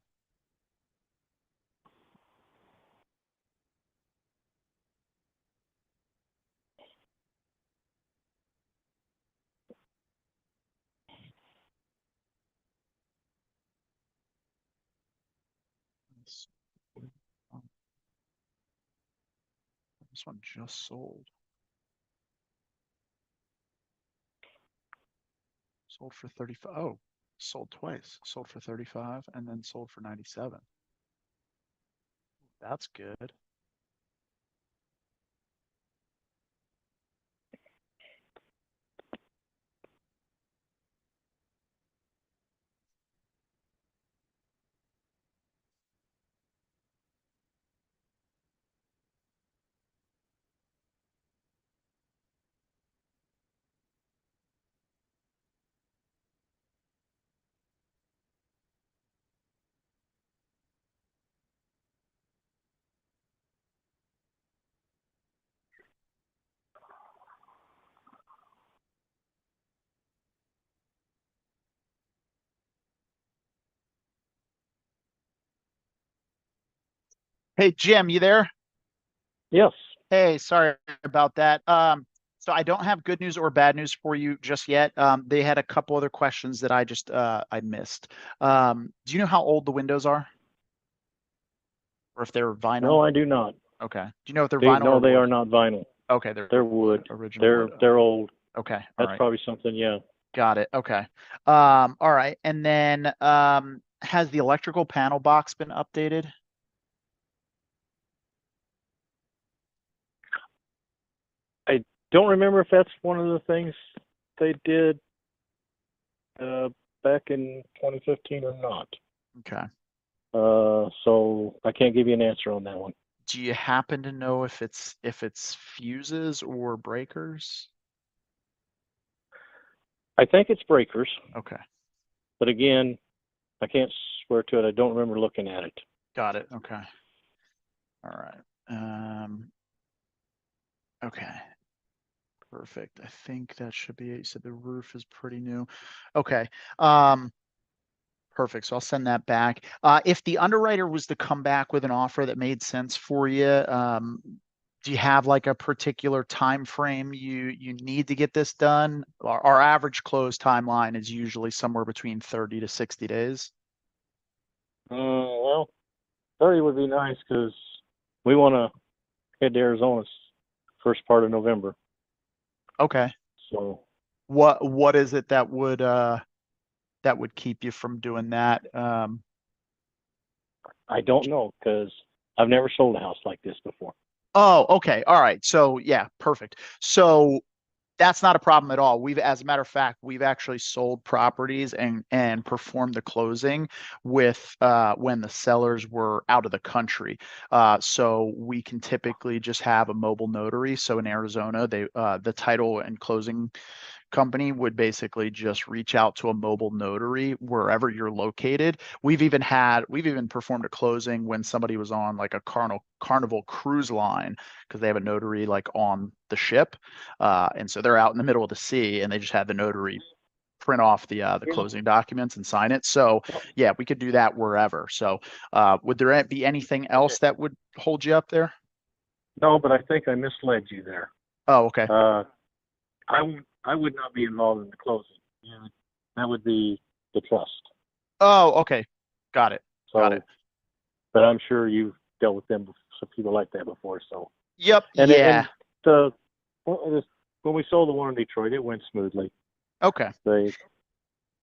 This one just sold. Sold for 35. Oh, sold twice. Sold for 35 and then sold for 97. That's good. Hey, Jim, you there? Yes. Hey, sorry about that. So I don't have good news or bad news for you just yet. They had a couple other questions that I just I missed. Do you know how old the windows are? Or if they're vinyl? No, I do not. Okay. Do you know if they're They, vinyl no, or they wood? are not vinyl. Okay, They're wood. Original wood. They're old. Okay. All That's right. probably something. Yeah. Got it. Okay. All right. And then has the electrical panel box been updated? Don't remember if that's one of the things they did back in 2015 or not. Okay. So I can't give you an answer on that one. Do you happen to know if it's fuses or breakers? I think it's breakers, Okay. but again, I can't swear to it. I don't remember looking at it. Got it. Okay. All right. Okay. Perfect. I think that should be it. You said the roof is pretty new. Okay. Perfect. So I'll send that back. If the underwriter was to come back with an offer that made sense for you, do you have like a particular time frame you need to get this done? Our average close timeline is usually somewhere between 30 to 60 days. Well, 30 would be nice because we want to head to Arizona first part of November. Okay. So what is it that would keep you from doing that? I don't know because I've never sold a house like this before. Oh, okay. All right. So yeah, perfect. So that's not a problem at all. As a matter of fact, we've actually sold properties and performed the closing with when the sellers were out of the country. So we can typically just have a mobile notary. So in Arizona, the title and closing company would basically just reach out to a mobile notary wherever you're located. We've even performed a closing when somebody was on like a Carnival cruise line because they have a notary like on the ship. And so they're out in the middle of the sea and they just had the notary print off the closing documents and sign it. So yeah, we could do that wherever. So would there be anything else that would hold you up there? No, but I think I misled you there. Oh, okay. I would not be involved in the closing. Yeah, that would be the trust. Oh, okay. Got it. So, Got it. But I'm sure you've dealt with them, some people like that before. So. Yep. And, yeah. And when we sold the one in Detroit, it went smoothly. Okay.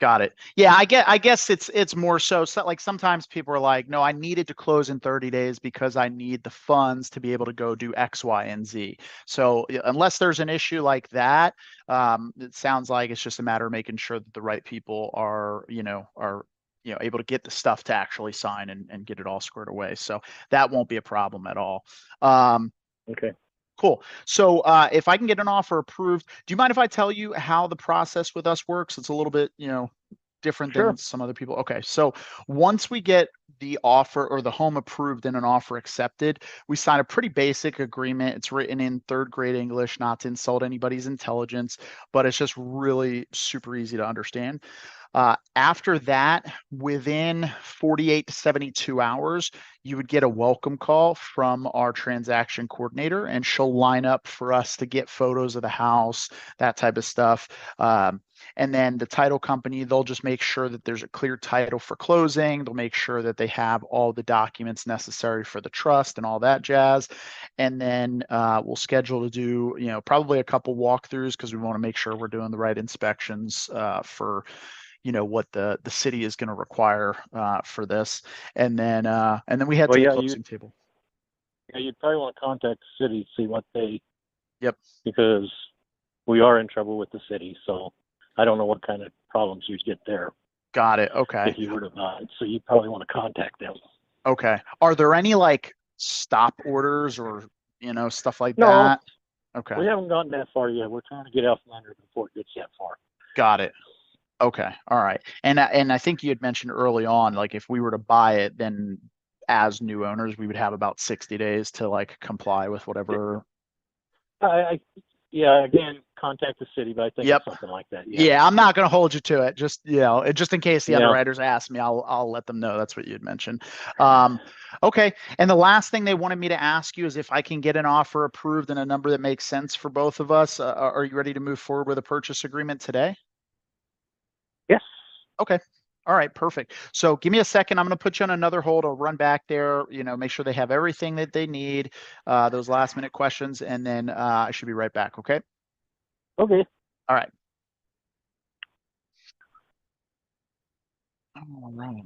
Got it. Yeah, I guess it's more so, like sometimes people are like, no, I needed to close in 30 days because I need the funds to be able to go do X, Y, and Z. So unless there's an issue like that, it sounds like it's just a matter of making sure that the right people are able to get the stuff to actually sign and get it all squared away. So that won't be a problem at all. Okay. Cool. So if I can get an offer approved, do you mind if I tell you how the process with us works? It's a little bit, different Sure. than some other people. Okay. So once we get the offer or the home approved and an offer accepted, we sign a pretty basic agreement. It's written in third grade English, not to insult anybody's intelligence, but it's just really super easy to understand. After that, within 48 to 72 hours, you would get a welcome call from our transaction coordinator, and she'll line up for us to get photos of the house, that type of stuff. And then the title company, they'll just make sure that there's a clear title for closing. They'll make sure that they have all the documents necessary for the trust and all that jazz. And then we'll schedule to do, probably a couple walkthroughs because we want to make sure we're doing the right inspections for what the city is going to require for this, and then we head to the closing table. Yeah, you'd probably want to contact the city, see what they. Yep. Because we are in trouble with the city, so I don't know what kind of problems you'd get there. Got it. Okay. If you were to buy it, so you probably want to contact them. Okay. Are there any like stop orders or stuff like No. that? Okay. We haven't gotten that far yet. We're trying to get out from under it before it gets that far. Got it. Okay. All right. And I think you had mentioned early on, like if we were to buy it, then as new owners, we would have about 60 days to like comply with whatever. Again, contact the city, but I think Yep. it's something like that. Yeah, I'm not going to hold you to it. Just, just in case the underwriters ask me, I'll let them know. That's what you'd mentioned. Okay. And the last thing they wanted me to ask you is if I can get an offer approved and a number that makes sense for both of us. Are you ready to move forward with a purchase agreement today? Yes. Okay. All right, perfect. So give me a second. I'm going to put you on another hold. I'll run back there, make sure they have everything that they need, those last minute questions, and then I should be right back. Okay. Okay. All right. All right.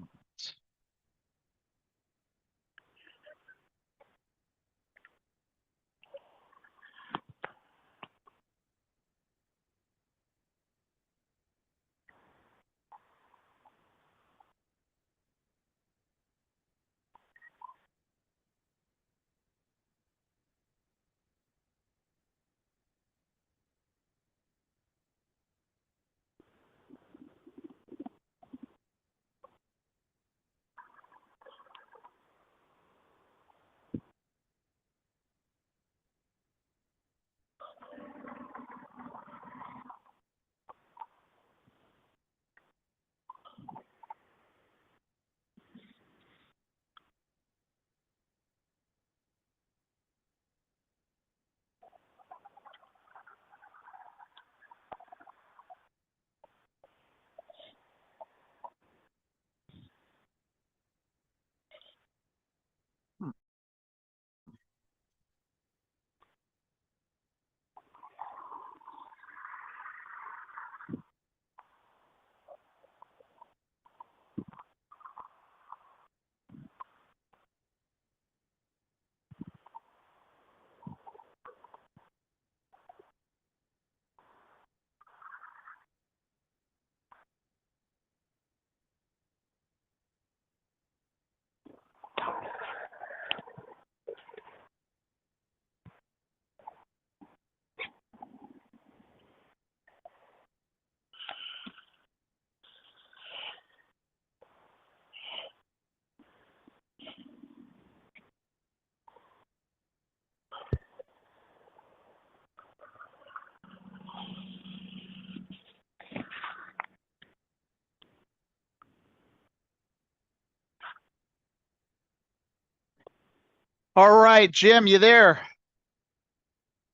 All right, Jim, you there?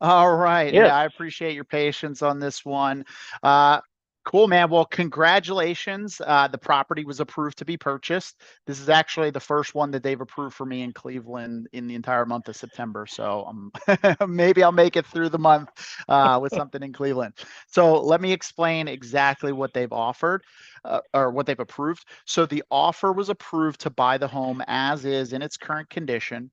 All right. Yes. Yeah, I appreciate your patience on this one. Cool, man. Well, congratulations. The property was approved to be purchased. This is actually the first one that they've approved for me in Cleveland in the entire month of September. So maybe I'll make it through the month with something in Cleveland. So let me explain exactly what they've offered or what they've approved. So the offer was approved to buy the home as is in its current condition.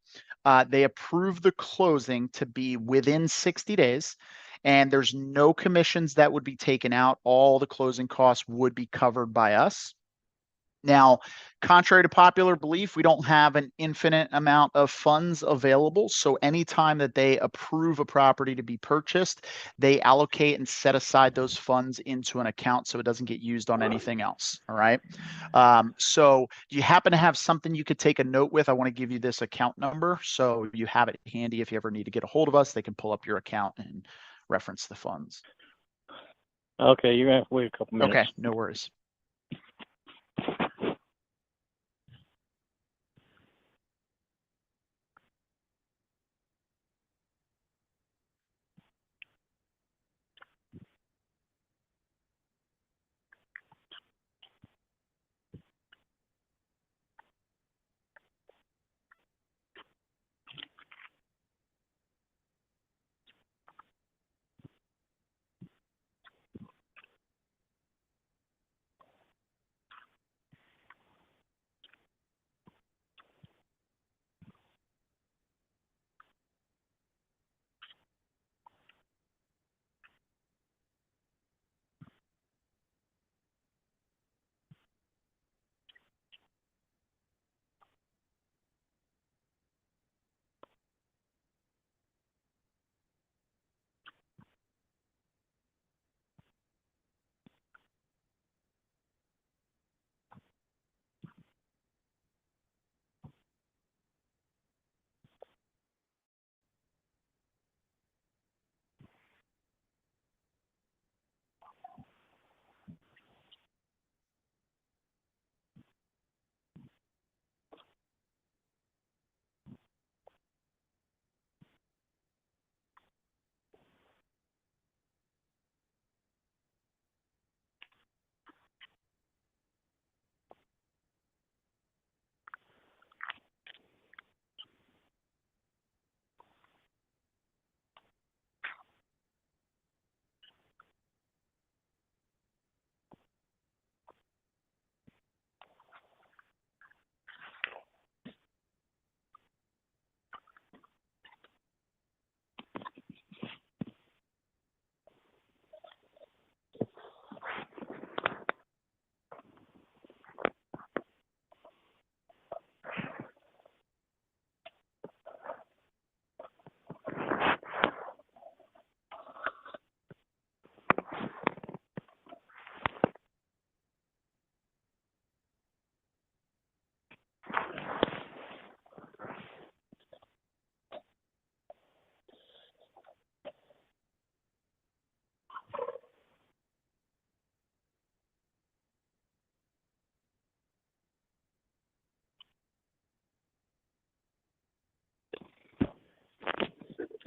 They approved the closing to be within 60 days. And there's no commissions that would be taken out. All the closing costs would be covered by us. Now, contrary to popular belief, we don't have an infinite amount of funds available. So anytime that they approve a property to be purchased, they allocate and set aside those funds into an account so it doesn't get used on anything else. All right. So do you happen to have something you could take a note with? I want to give you this account number so you have it handy. If you ever need to get a hold of us, they can pull up your account and reference the funds. Okay, you're gonna have to wait a couple minutes. Okay, no worries.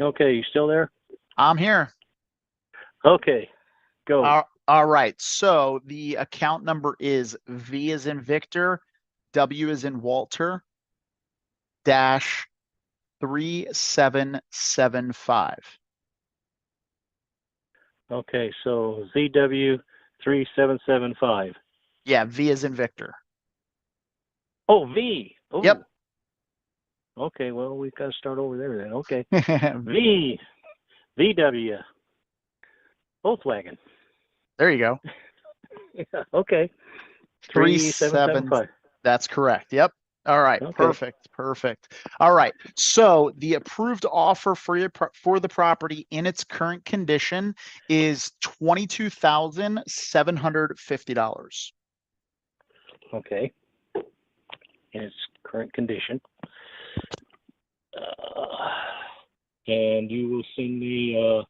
Okay, you still there? I'm here. Okay, go. All right. So the account number is V as in Victor, W as in Walter, dash 3775. Okay, so ZW 3775. Yeah, V as in Victor. Oh, V. Oh. Yep. Okay, well, we've got to start over there then. Okay. VW. Volkswagen. There you go. Okay. 3775. That's correct. Yep. All right. Okay. Perfect. All right. So the approved offer for the property in its current condition is $22,750. Okay. In its current condition. And you will send me,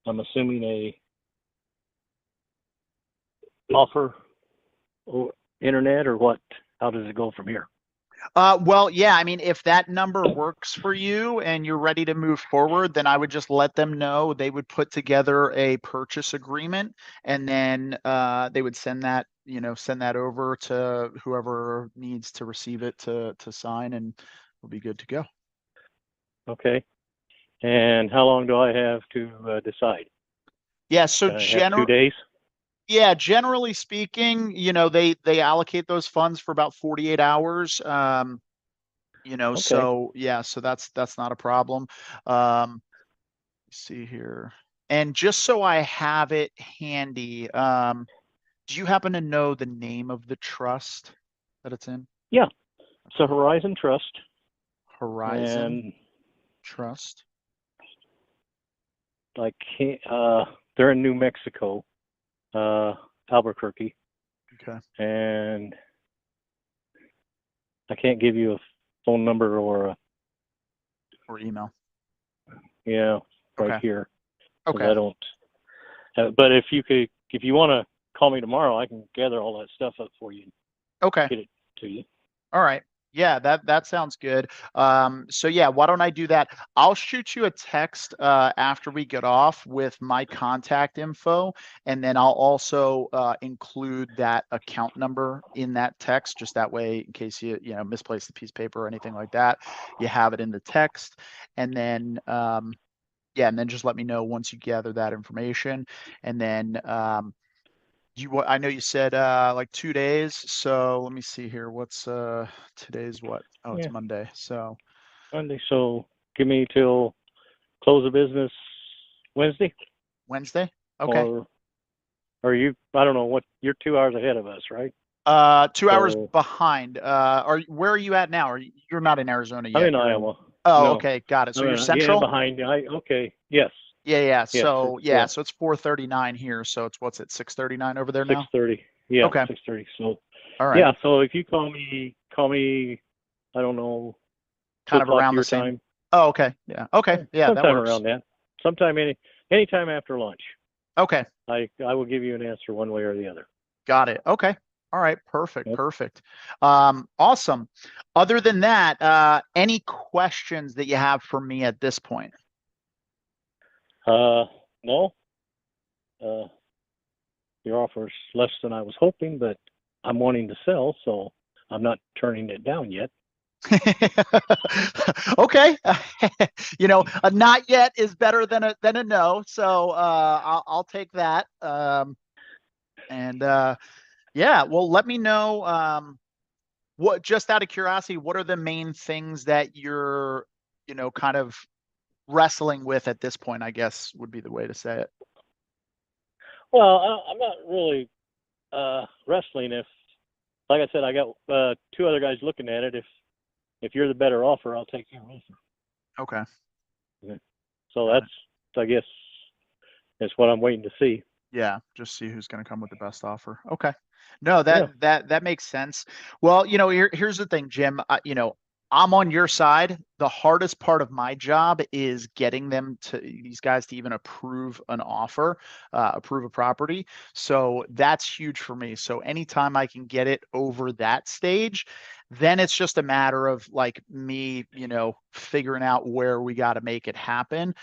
I'm assuming, a offer or internet or what? How does it go from here? Well, yeah, I mean, if that number works for you and you're ready to move forward, then I would just let them know. They would put together a purchase agreement, and then they would send that, send that over to whoever needs to receive it to sign, and we'll be good to go. Okay. And how long do I have to decide? Yeah, so I have 2 days? yeah, generally speaking, they allocate those funds for about 48 hours. Okay. So yeah, so that's not a problem. Let's see here. And just so I have it handy, do you happen to know the name of the trust that it's in? Yeah. It's a Horizon Trust, Horizon and Trust. I can't, they're in New Mexico, Albuquerque, Okay. and I can't give you a phone number or Or email. right Okay. here, because Okay. I don't. But if you want to call me tomorrow, I can gather all that stuff up for you and Okay. get it to you. All right. Yeah, that sounds good. So yeah, why don't I do that? I'll shoot you a text after we get off with my contact info, and then I'll also include that account number in that text, just that way, in case you misplace the piece of paper or anything like that, you have it in the text. And then yeah, and then just let me know once you gather that information, and then I know you said like 2 days. So let me see here. What's today's what? Oh, it's Yeah, Monday. So Monday. So give me till close of business Wednesday, Wednesday. Okay. or you? I don't know what. You're 2 hours ahead of us, right? 2 hours So behind. Where are you at now? You're not in Arizona I'm yet. in You're in. Iowa. Oh, No, okay, got it. So I'm you're in. Yeah, central. behind. Okay. Yes. Yeah, yeah. Yes. So It's yeah, so it's 4:39 here. So it's what's it? 6:39 over there now. 6:30. Yeah, Okay. 6:30. So All right. yeah. So if you call me. I don't know, two Kind of o'clock around the your same. time. Oh, okay. Yeah. Okay. Yeah, Yeah, that sometime works. around that. Sometime anytime after lunch. Okay. I will give you an answer one way or the other. Got it. Okay. All right. Perfect. Yep. Perfect. Awesome. Other than that, any questions that you have for me at this point? No. Your offer's less than I was hoping, but I'm wanting to sell, so I'm not turning it down yet. Okay. A not yet is better than a no. So I'll take that. And yeah, well, let me know. What, just out of curiosity, what are the main things that you're, kind of wrestling with at this point, I guess would be the way to say it. Well, I'm not really wrestling. If, like I said, I got two other guys looking at it. If you're the better offer, I'll take your offer. Okay. So Got that's, I guess, that's what I'm waiting to see. Yeah, just see who's going to come with the best offer. Okay. No, Yeah. that makes sense. Well, here's the thing, Jim. I'm on your side. The hardest part of my job is getting these guys to even approve an offer, approve a property. So that's huge for me. So anytime I can get it over that stage, then it's just a matter of like me, figuring out where we got to make it happen.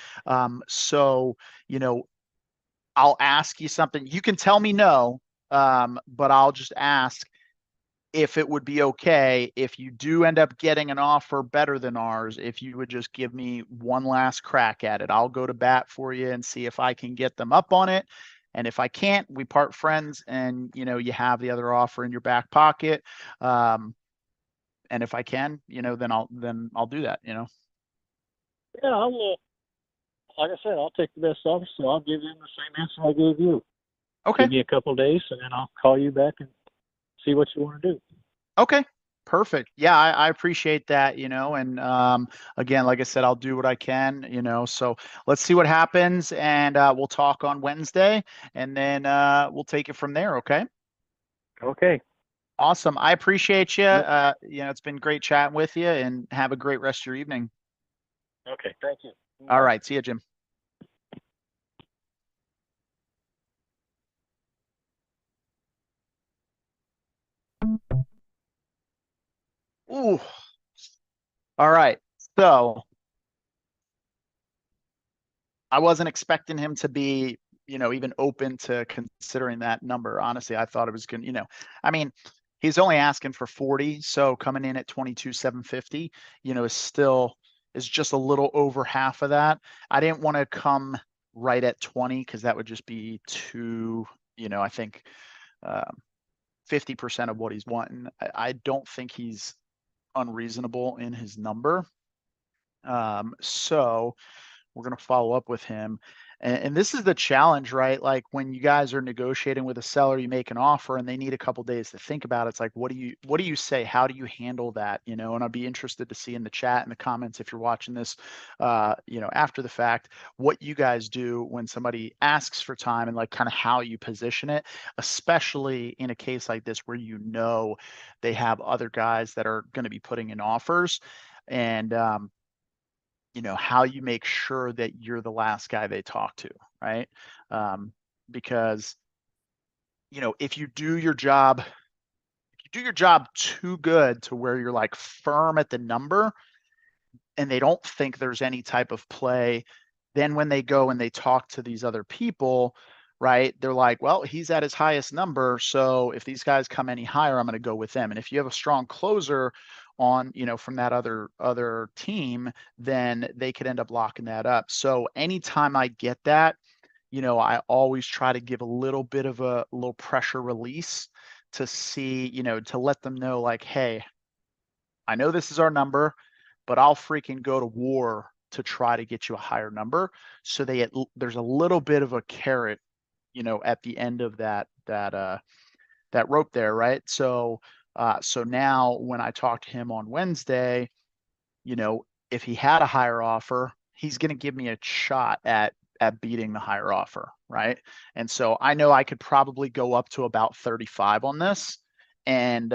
So, I'll ask you something. You can tell me no, but I'll just ask if it would be okay if you do end up getting an offer better than ours, if you would just give me one last crack at it. I'll go to bat for you and see if I can get them up on it. And if I can't, we part friends, and you have the other offer in your back pocket. And if I can, then I'll do that. Yeah, like I said, I'll take the best offer, so I'll give them the same answer I gave you. Okay. Give me a couple of days, and then I'll call you back and see what you want to do. Okay. Perfect. Yeah, I appreciate that, and again, like I said, I'll do what I can, so let's see what happens, and we'll talk on Wednesday, and then we'll take it from there. Okay. Okay. Awesome. I appreciate you. Yep. It's been great chatting with you, and have a great rest of your evening. Okay. Thank you. All Bye. right. See you, Jim. Ooh. All right. So I wasn't expecting him to be, even open to considering that number. Honestly, I thought it was going to, I mean, he's only asking for 40. So coming in at 22,750, is just a little over half of that. I didn't want to come right at 20 because that would just be too, I think 50% of what he's wanting. I don't think he's unreasonable in his number. So we're going to follow up with him. And this is the challenge, right? Like when you guys are negotiating with a seller, you make an offer and they need a couple days to think about it. It's like, what do you say? How do you handle that? And I'd be interested to see in the chat and the comments if you're watching this, after the fact, what you guys do when somebody asks for time and like kind of how you position it, especially in a case like this where they have other guys that are going to be putting in offers. And how you make sure that you're the last guy they talk to, right? Because if you do your job too good to where you're like firm at the number and they don't think there's any type of play, then when they go and they talk to these other people, right, they're like, well, he's at his highest number, so if these guys come any higher, I'm going to go with them. And if you have a strong closer on, from that other team, then they could end up locking that up. So anytime I get that, I always try to give a little bit of a little pressure release to see, to let them know like, hey, I know this is our number, but I'll freaking go to war to try to get you a higher number. So there's a little bit of a carrot, at the end of that rope there, right? So now when I talk to him on Wednesday, if he had a higher offer, he's going to give me a shot at beating the higher offer, right? And so I know I could probably go up to about 35 on this and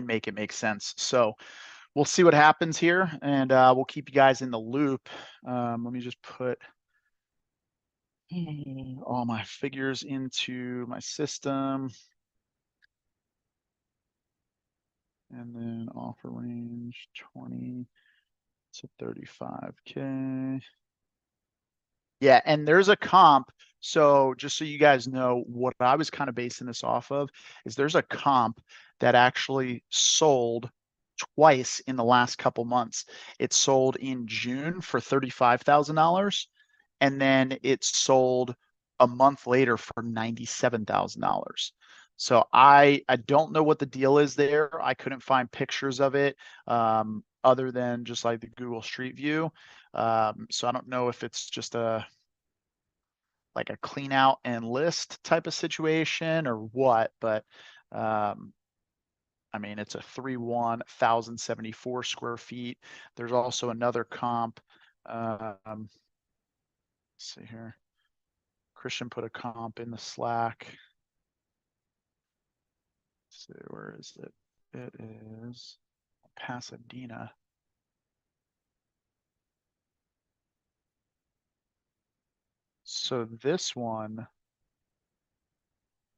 make it make sense. So we'll see what happens here, and we'll keep you guys in the loop. Let me just put all my figures into my system. And then offer range 20 to 35K. Yeah, and there's a comp. So just so you guys know, what I was kind of basing this off of is there's a comp that actually sold twice in the last couple months. It sold in June for $35,000, and then it sold a month later for $97,000. So I don't know what the deal is there. I couldn't find pictures of it other than just like the Google Street View. So I don't know if it's just like a clean out and list type of situation or what, but I mean, it's a 3-1, 1,074 square feet. There's also another comp. Let's see here. Christian put a comp in the Slack. Let's see, where is it? It is Pasadena. So this one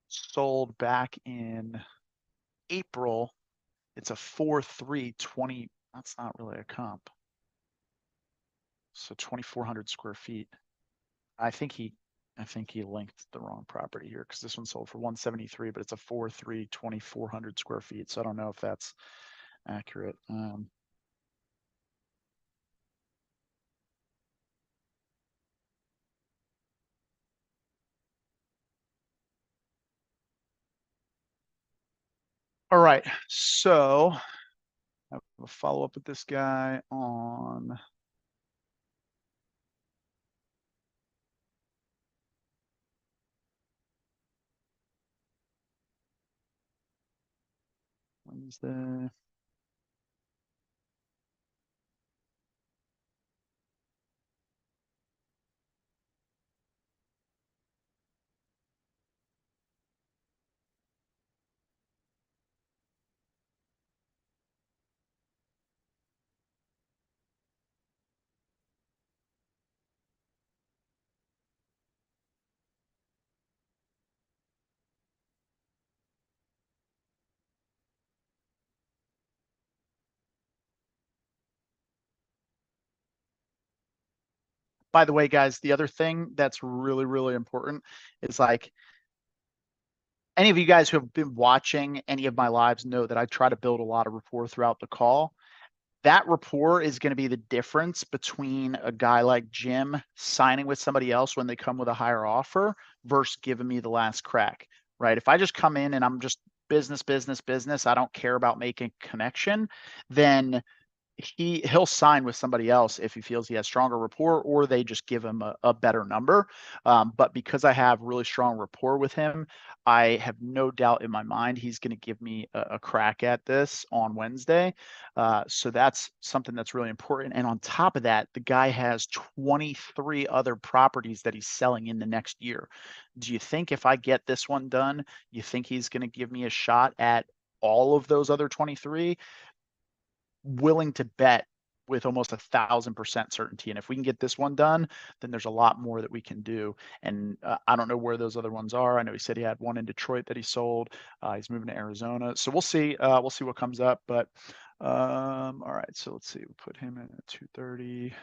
sold back in April. It's a 4,320. That's not really a comp. So 2,400 square feet. I think he linked the wrong property here because this one sold for 173, but it's a 4,320, 2,400 square feet. So I don't know if that's accurate. All right, so I will follow up with this guy on Wednesday. by the way, guys, the other thing that's really, really important is like, any of you guys who have been watching any of my lives know that I try to build a lot of rapport throughout the call. That rapport is going to be the difference between a guy like Jim signing with somebody else when they come with a higher offer versus giving me the last crack, right? If I just come in and I'm just business, I don't care about making connection, then he'll sign with somebody else if he feels he has stronger rapport, or they just give him a better number. But because I have really strong rapport with him, I have no doubt in my mind he's going to give me a crack at this on Wednesday. So that's something that's really important. And on top of that, the guy has 23 other properties that he's selling in the next year. Do you think if I get this one done, you think he's going to give me a shot at all of those other 23? Willing to bet with almost 1,000% certainty. And if we can get this one done, then there's a lot more that we can do. And I don't know where those other ones are. I know he said he had one in Detroit that he sold. He's moving to Arizona. So we'll see. We'll see what comes up. But all right. So let's see. We put him in at 230.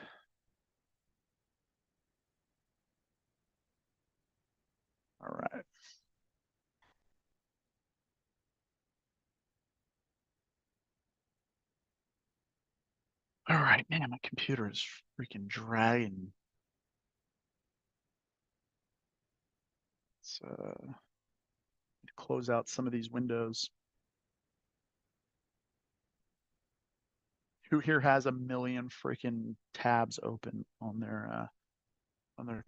All right. All right, man, my computer is freaking dragging. Let's close out some of these windows. Who here has a million freaking tabs open on their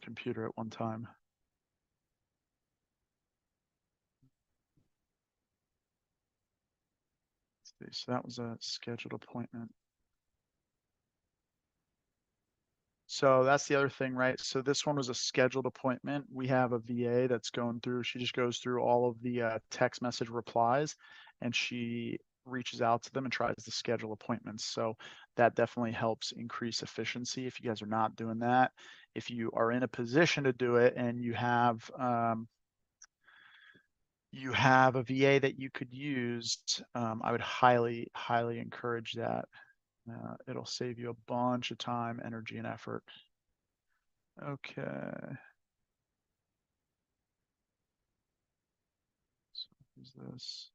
computer at one time? Let's see, so that was a scheduled appointment. So that's the other thing, right? So this one was a scheduled appointment. We have a VA that's going through, she just goes through all of the text message replies, and she reaches out to them and tries to schedule appointments. So that definitely helps increase efficiency if you guys are not doing that. If you are in a position to do it and you have a VA that you could use, I would highly, highly encourage that. It'll save you a bunch of time, energy, and effort. Okay. So who's this?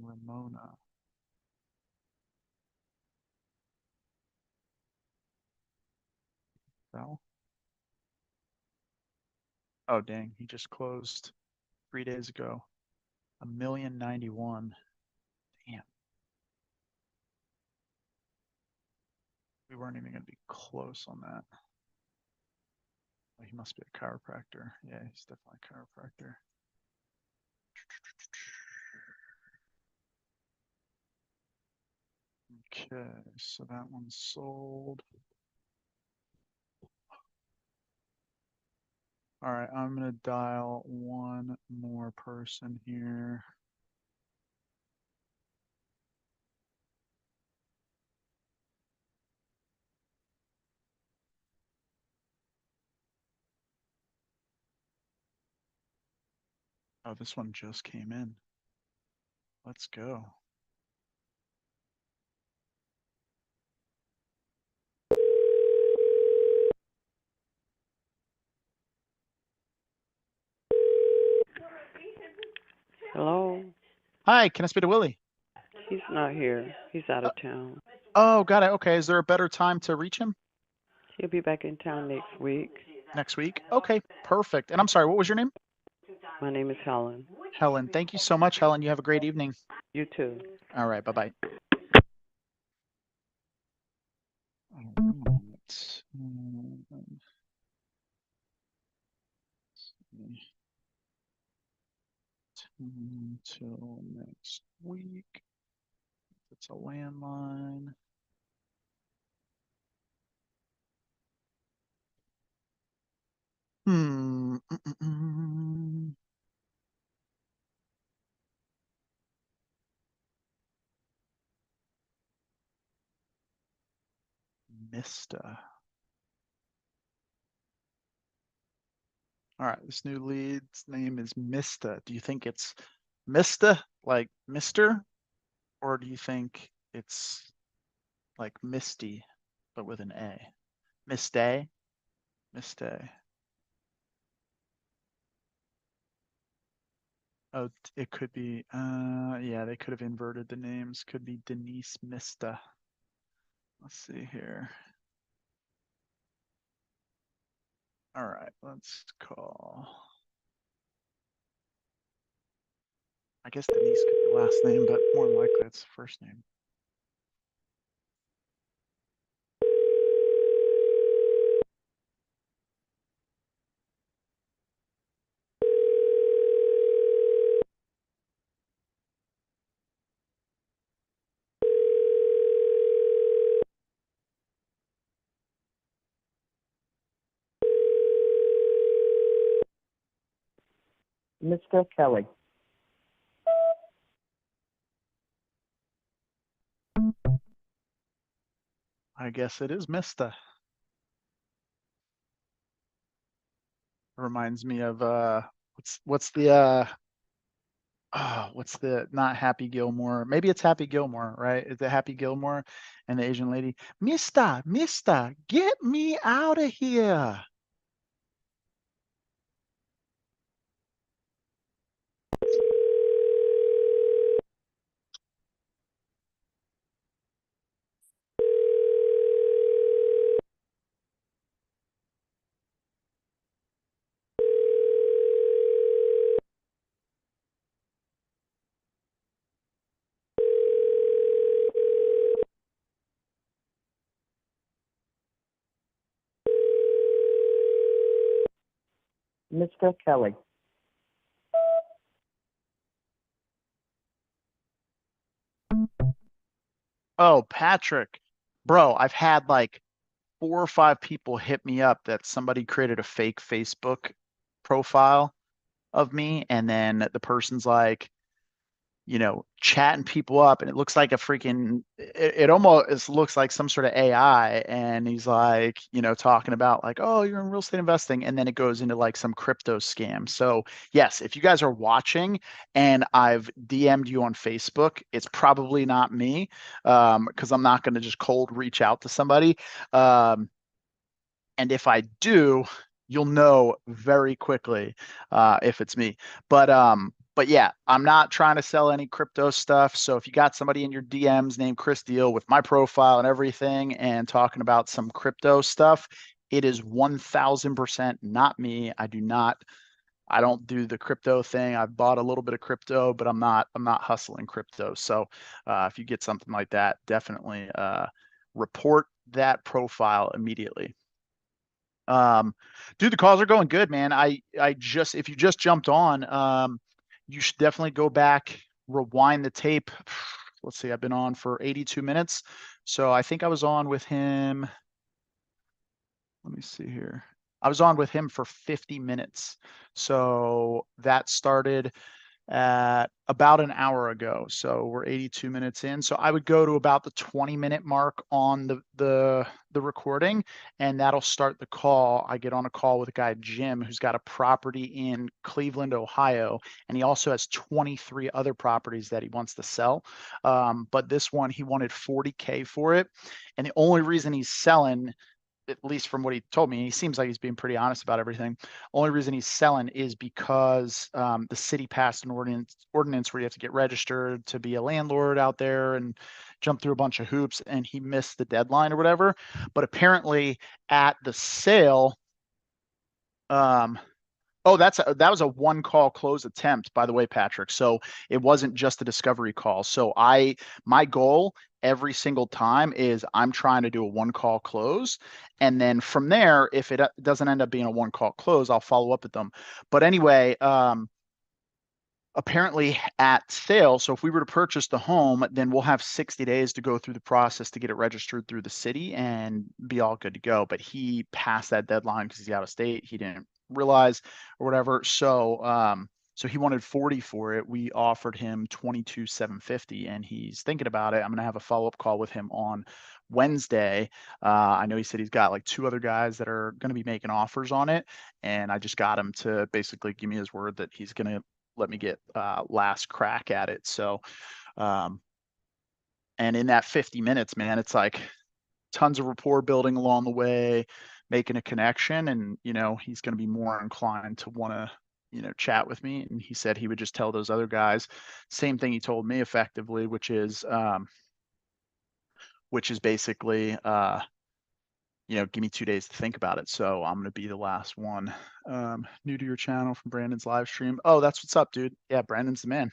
Ramona. Val? Oh, dang. He just closed 3 days ago. 1,091,000. Damn. We weren't even going to be close on that. Oh, he must be a chiropractor. Yeah, he's definitely a chiropractor. Okay, so that one's sold. All right, I'm going to dial one more person here. Oh, this one just came in. Let's go. Hello? Hi, can I speak to Willie? He's not here. He's out of town. Oh, got it. Okay, is there a better time to reach him? He'll be back in town next week. Next week? Okay, perfect. And I'm sorry, what was your name? My name is Helen. Helen. Thank you so much, Helen. You have a great evening. You too. All right, bye-bye. Until next week. It's a landline. Mista. All right, this new lead's name is Mista. Do you think it's Mista, like Mister? Or do you think it's like Misty? but with an A. Mistay. Mistay. Oh, it could be, yeah, they could have inverted the names. Could be Denise Mista. Let's see here. All right, let's call. I guess Denise could be last name, but more than likely it's first name. Mr. Kelly. I guess it is Mista. Reminds me of what's the what's the not Happy Gilmore? Maybe it's Happy Gilmore, right? Is it Happy Gilmore and the Asian lady? Mista, get me out of here. Mr. Kelly. Oh, Patrick, bro, I've had like 4 or 5 people hit me up that somebody created a fake Facebook profile of me, and then the person's like, chatting people up, and it looks like a freaking, it almost looks like some sort of AI. And he's like, talking about like, oh, you're in real estate investing. And then it goes into like some crypto scam. So yes, if you guys are watching and I've DM'd you on Facebook, it's probably not me. Cause I'm not going to just cold reach out to somebody. And if I do, you'll know very quickly if it's me. But yeah, I'm not trying to sell any crypto stuff. So if you got somebody in your DMs named Chris Deal with my profile and everything and talking about some crypto stuff, it is 1000% not me. I don't do the crypto thing. I've bought a little bit of crypto, but I'm not hustling crypto. So if you get something like that, definitely report that profile immediately. Dude, the calls are going good, man. If you just jumped on, you should definitely go back, rewind the tape. Let's see, I've been on for 82 minutes. So I think I was on with him. Let me see here. I was on with him for 50 minutes. So that started at about an hour ago. So we're 82 minutes in. So I would go to about the 20-minute mark on the recording, and that'll start the call. I get on a call with a guy, Jim, who's got a property in Cleveland, Ohio, and he also has 23 other properties that he wants to sell. But this one, he wanted $40K for it. And the only reason he's selling, at least from what he told me, he seems like he's being pretty honest about everything. Only reason he's selling is because the city passed an ordinance where you have to get registered to be a landlord out there and jump through a bunch of hoops, and he missed the deadline or whatever. But apparently at the sale, oh, that was a 1-call close attempt, by the way, Patrick. So it wasn't just a discovery call. So my goal every single time is I'm trying to do a 1-call close. And then from there, if it doesn't end up being a 1-call close, I'll follow up with them. But anyway, apparently at sale, so if we were to purchase the home, then we'll have 60 days to go through the process to get it registered through the city and be all good to go. But he passed that deadline because he's out of state. He didn't realize or whatever. So he wanted 40 for it. We offered him 22,750, and he's thinking about it. I'm gonna have a follow-up call with him on Wednesday. I know he said he's got like 2 other guys that are gonna be making offers on it, and I just got him to basically give me his word that he's gonna let me get last crack at it. So and in that 50 minutes, man, it's like tons of rapport building along the way, making a connection, and he's going to be more inclined to want to chat with me. And he said he would just tell those other guys same thing he told me effectively, which is basically give me 2 days to think about it. So I'm going to be the last one. New to your channel from Brandon's live stream. Oh, that's what's up, dude. Yeah, Brandon's the man.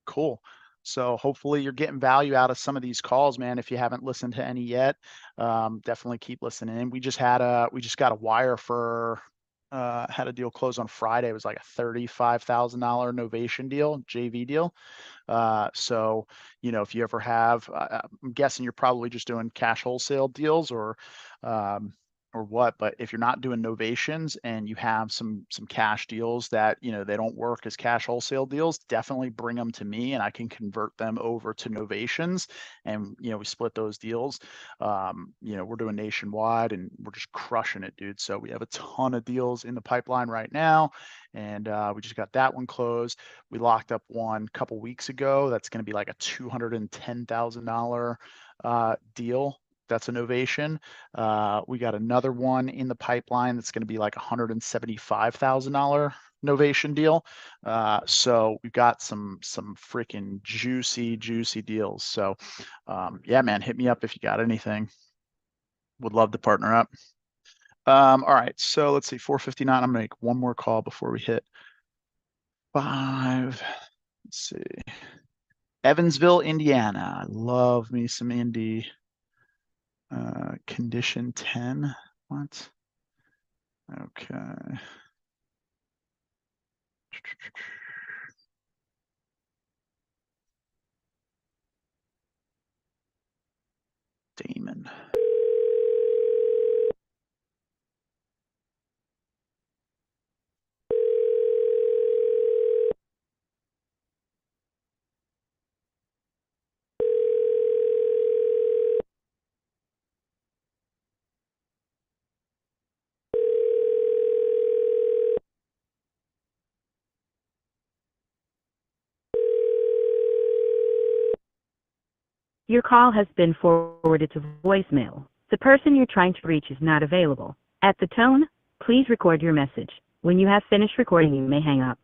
Cool. So hopefully you're getting value out of some of these calls, man. If you haven't listened to any yet, definitely keep listening. We just got a wire for had a deal close on Friday. It was like a $35,000 Novation deal, JV deal. So if you ever have, I'm guessing you're probably just doing cash wholesale deals or what, but if you're not doing novations and you have some cash deals that they don't work as cash wholesale deals, definitely bring them to me and I can convert them over to novations, and we split those deals. We're doing nationwide and we're just crushing it, dude. So we have a ton of deals in the pipeline right now, and we just got that one closed. We locked up one a couple weeks ago that's going to be like a $210,000 deal. That's a novation. We got another one in the pipeline that's going to be like $175,000 novation deal. So we've got some freaking juicy deals. So yeah, man, hit me up if you got anything. Would love to partner up. All right, so let's see, 4:59. I'm gonna make one more call before we hit 5. Let's see, Evansville, Indiana. I love me some Indy. Condition 10. What? Okay. Damon. Your call has been forwarded to voicemail. The person you're trying to reach is not available. At the tone, please record your message. When you have finished recording, you may hang up.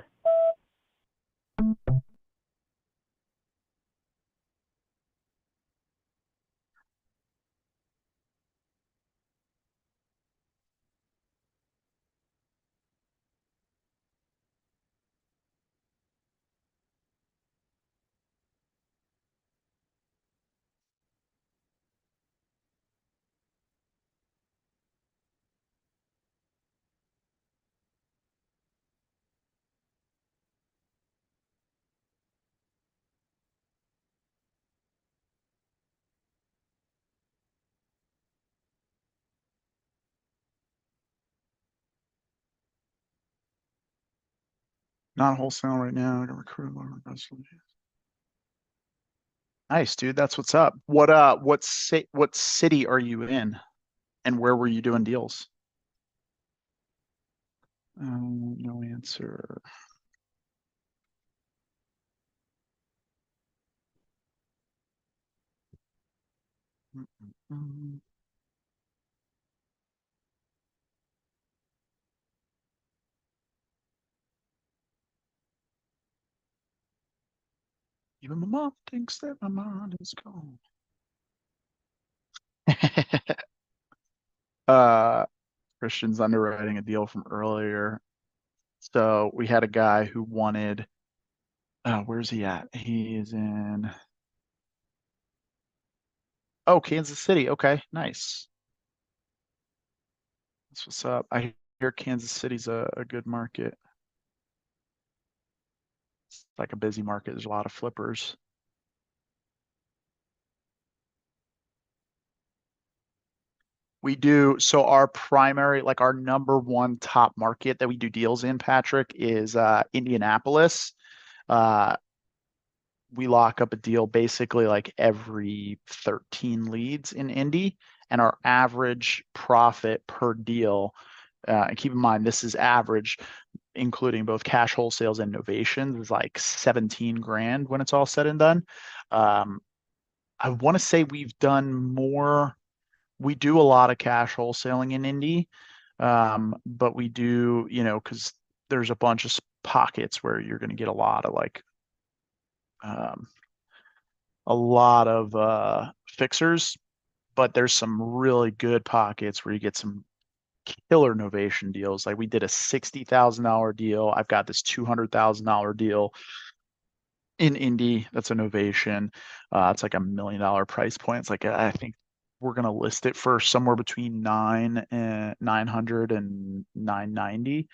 Not wholesale right now. I got recruit. Nice, dude. That's what's up. What city are you in, and where were you doing deals? No answer. Even my mom thinks that my mind is gone. Christian's underwriting a deal from earlier. So we had a guy who wanted, where's he at? He is in, Kansas City. Okay, nice. That's what's up. I hear Kansas City's a good market. It's like a busy market. There's a lot of flippers. We do. So our primary, like our number one top market that we do deals in, Patrick, is Indianapolis. We lock up a deal basically like every 13 leads in Indy, and our average profit per deal, and keep in mind this is average, including both cash wholesales and novations, is like 17 grand when it's all said and done. I want to say we've done more. We do a lot of cash wholesaling in Indy, but we do, because there's a bunch of pockets where you're going to get a lot of um, fixers, but there's some really good pockets where you get some killer novation deals. Like we did a $60,000 deal. I've got this $200,000 deal in Indy. That's a novation. It's like $1 million price point. It's like I think we're gonna list it for somewhere between 900 and 990.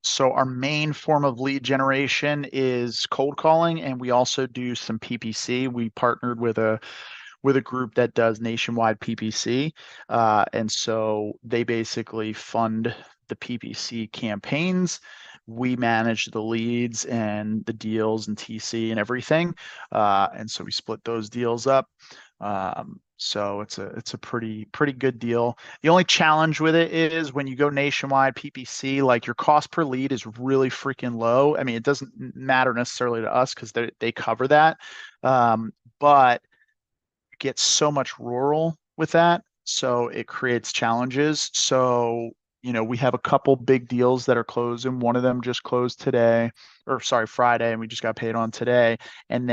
So our main form of lead generation is cold calling, and we also do some PPC. We partnered with a group that does nationwide PPC, and so they basically fund the PPC campaigns. We manage the leads and the deals and TC and everything, and so we split those deals up. So it's a pretty good deal. The only challenge with it is when you go nationwide PPC, like your cost per lead is really freaking low. I mean, it doesn't matter necessarily to us because they cover that, but you get so much rural with that, so it creates challenges. So we have a couple big deals that are closing. One of them just closed today, or sorry, Friday, and we just got paid on today. And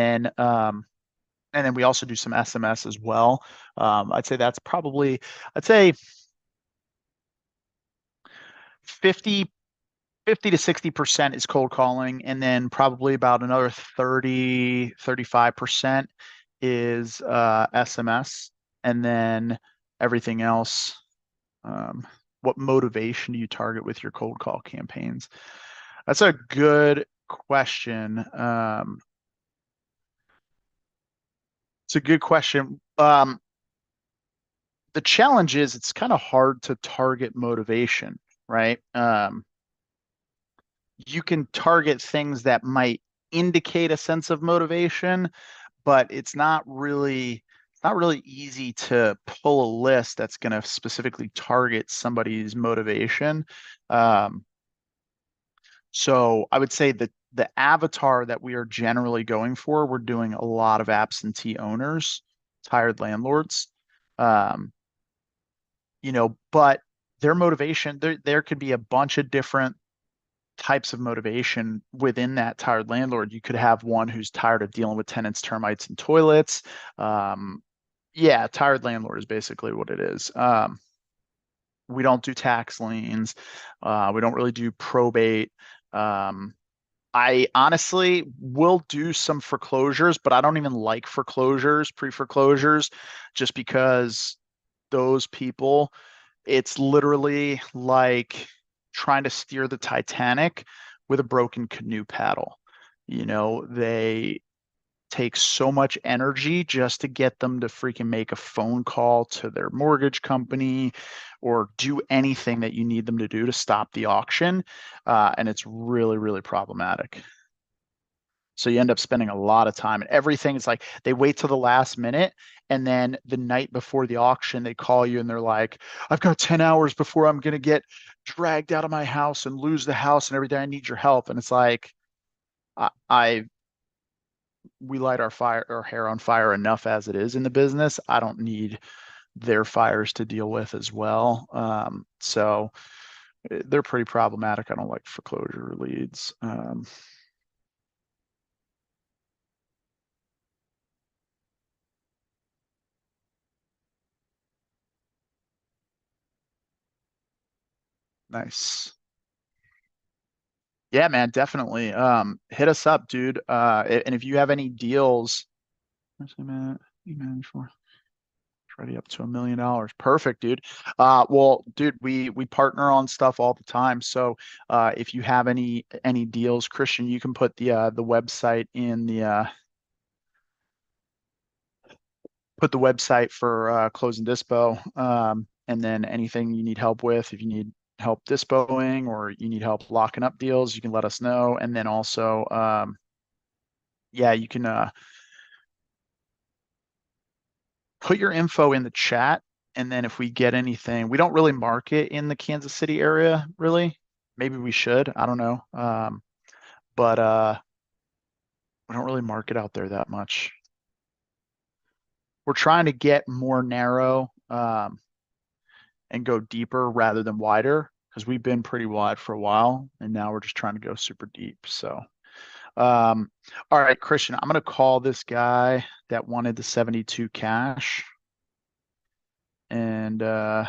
then we also do some SMS as well. I'd say that's probably, I'd say 50 to 60% is cold calling, and then probably about another 35% is SMS, and then everything else. What motivation do you target with your cold call campaigns? That's a good question. It's a good question. The challenge is it's kind of hard to target motivation, right? You can target things that might indicate a sense of motivation, but it's not really easy to pull a list that's going to specifically target somebody's motivation. So I would say that the avatar that we are generally going for, we're doing a lot of absentee owners, tired landlords. But their motivation, there could be a bunch of different types of motivation within that tired landlord. You could have one who's tired of dealing with tenants, termites, and toilets. Yeah, tired landlord is basically what it is. We don't do tax liens. We don't really do probate. I honestly will do some foreclosures, but I don't even like foreclosures, pre-foreclosures, just because those people, it's literally like trying to steer the Titanic with a broken canoe paddle. They take so much energy just to get them to freaking make a phone call to their mortgage company or do anything that you need them to do to stop the auction. And it's really, really problematic. So you end up spending a lot of time, and everything is like they wait till the last minute, and then the night before the auction, they call you and they're like, I've got 10 hours before I'm going to get dragged out of my house and lose the house and everything. I need your help. And it's like, we light our hair on fire enough as it is in the business. I don't need their fires to deal with as well. So they're pretty problematic. I don't like foreclosure leads. Nice. Yeah, man, definitely. Hit us up, dude. And if you have any deals, where's the man you manage for? Already up to $1 million. Perfect, dude. Well, dude, we partner on stuff all the time. So if you have any deals, Christian, you can put the website in the put the website for closing dispo. And then anything you need help with, if you need help dispoing or you need help locking up deals, you can let us know. And then also, yeah, you can put your info in the chat. And then if we get anything, we don't really market in the Kansas City area, really. Maybe we should. I don't know. But We don't really market out there that much. We're trying to get more narrow and go deeper rather than wider, because we've been pretty wide for a while and now we're just trying to go super deep. So all right, Christian, I'm gonna call this guy that wanted the 72 cash. And I'm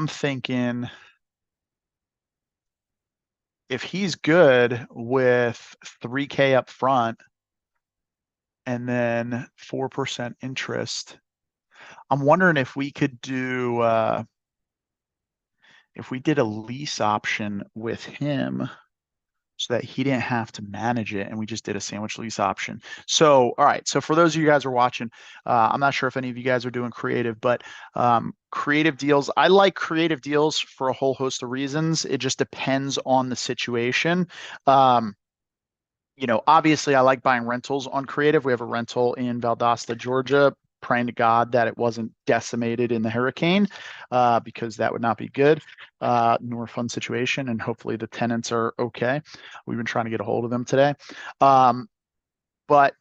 thinking if he's good with 3K up front and then 4% interest, I'm wondering if we could do if we did a lease option with him so that he didn't have to manage it and we just did a sandwich lease option. So, all right. So for those of you guys who are watching, I'm not sure if any of you guys are doing creative, but creative deals, I like creative deals for a whole host of reasons. It just depends on the situation. You know, obviously I like buying rentals on creative. We have a rental in Valdosta, Georgia, praying to God that it wasn't decimated in the hurricane, because that would not be good, nor a fun situation. And hopefully the tenants are okay. We've been trying to get a hold of them today. But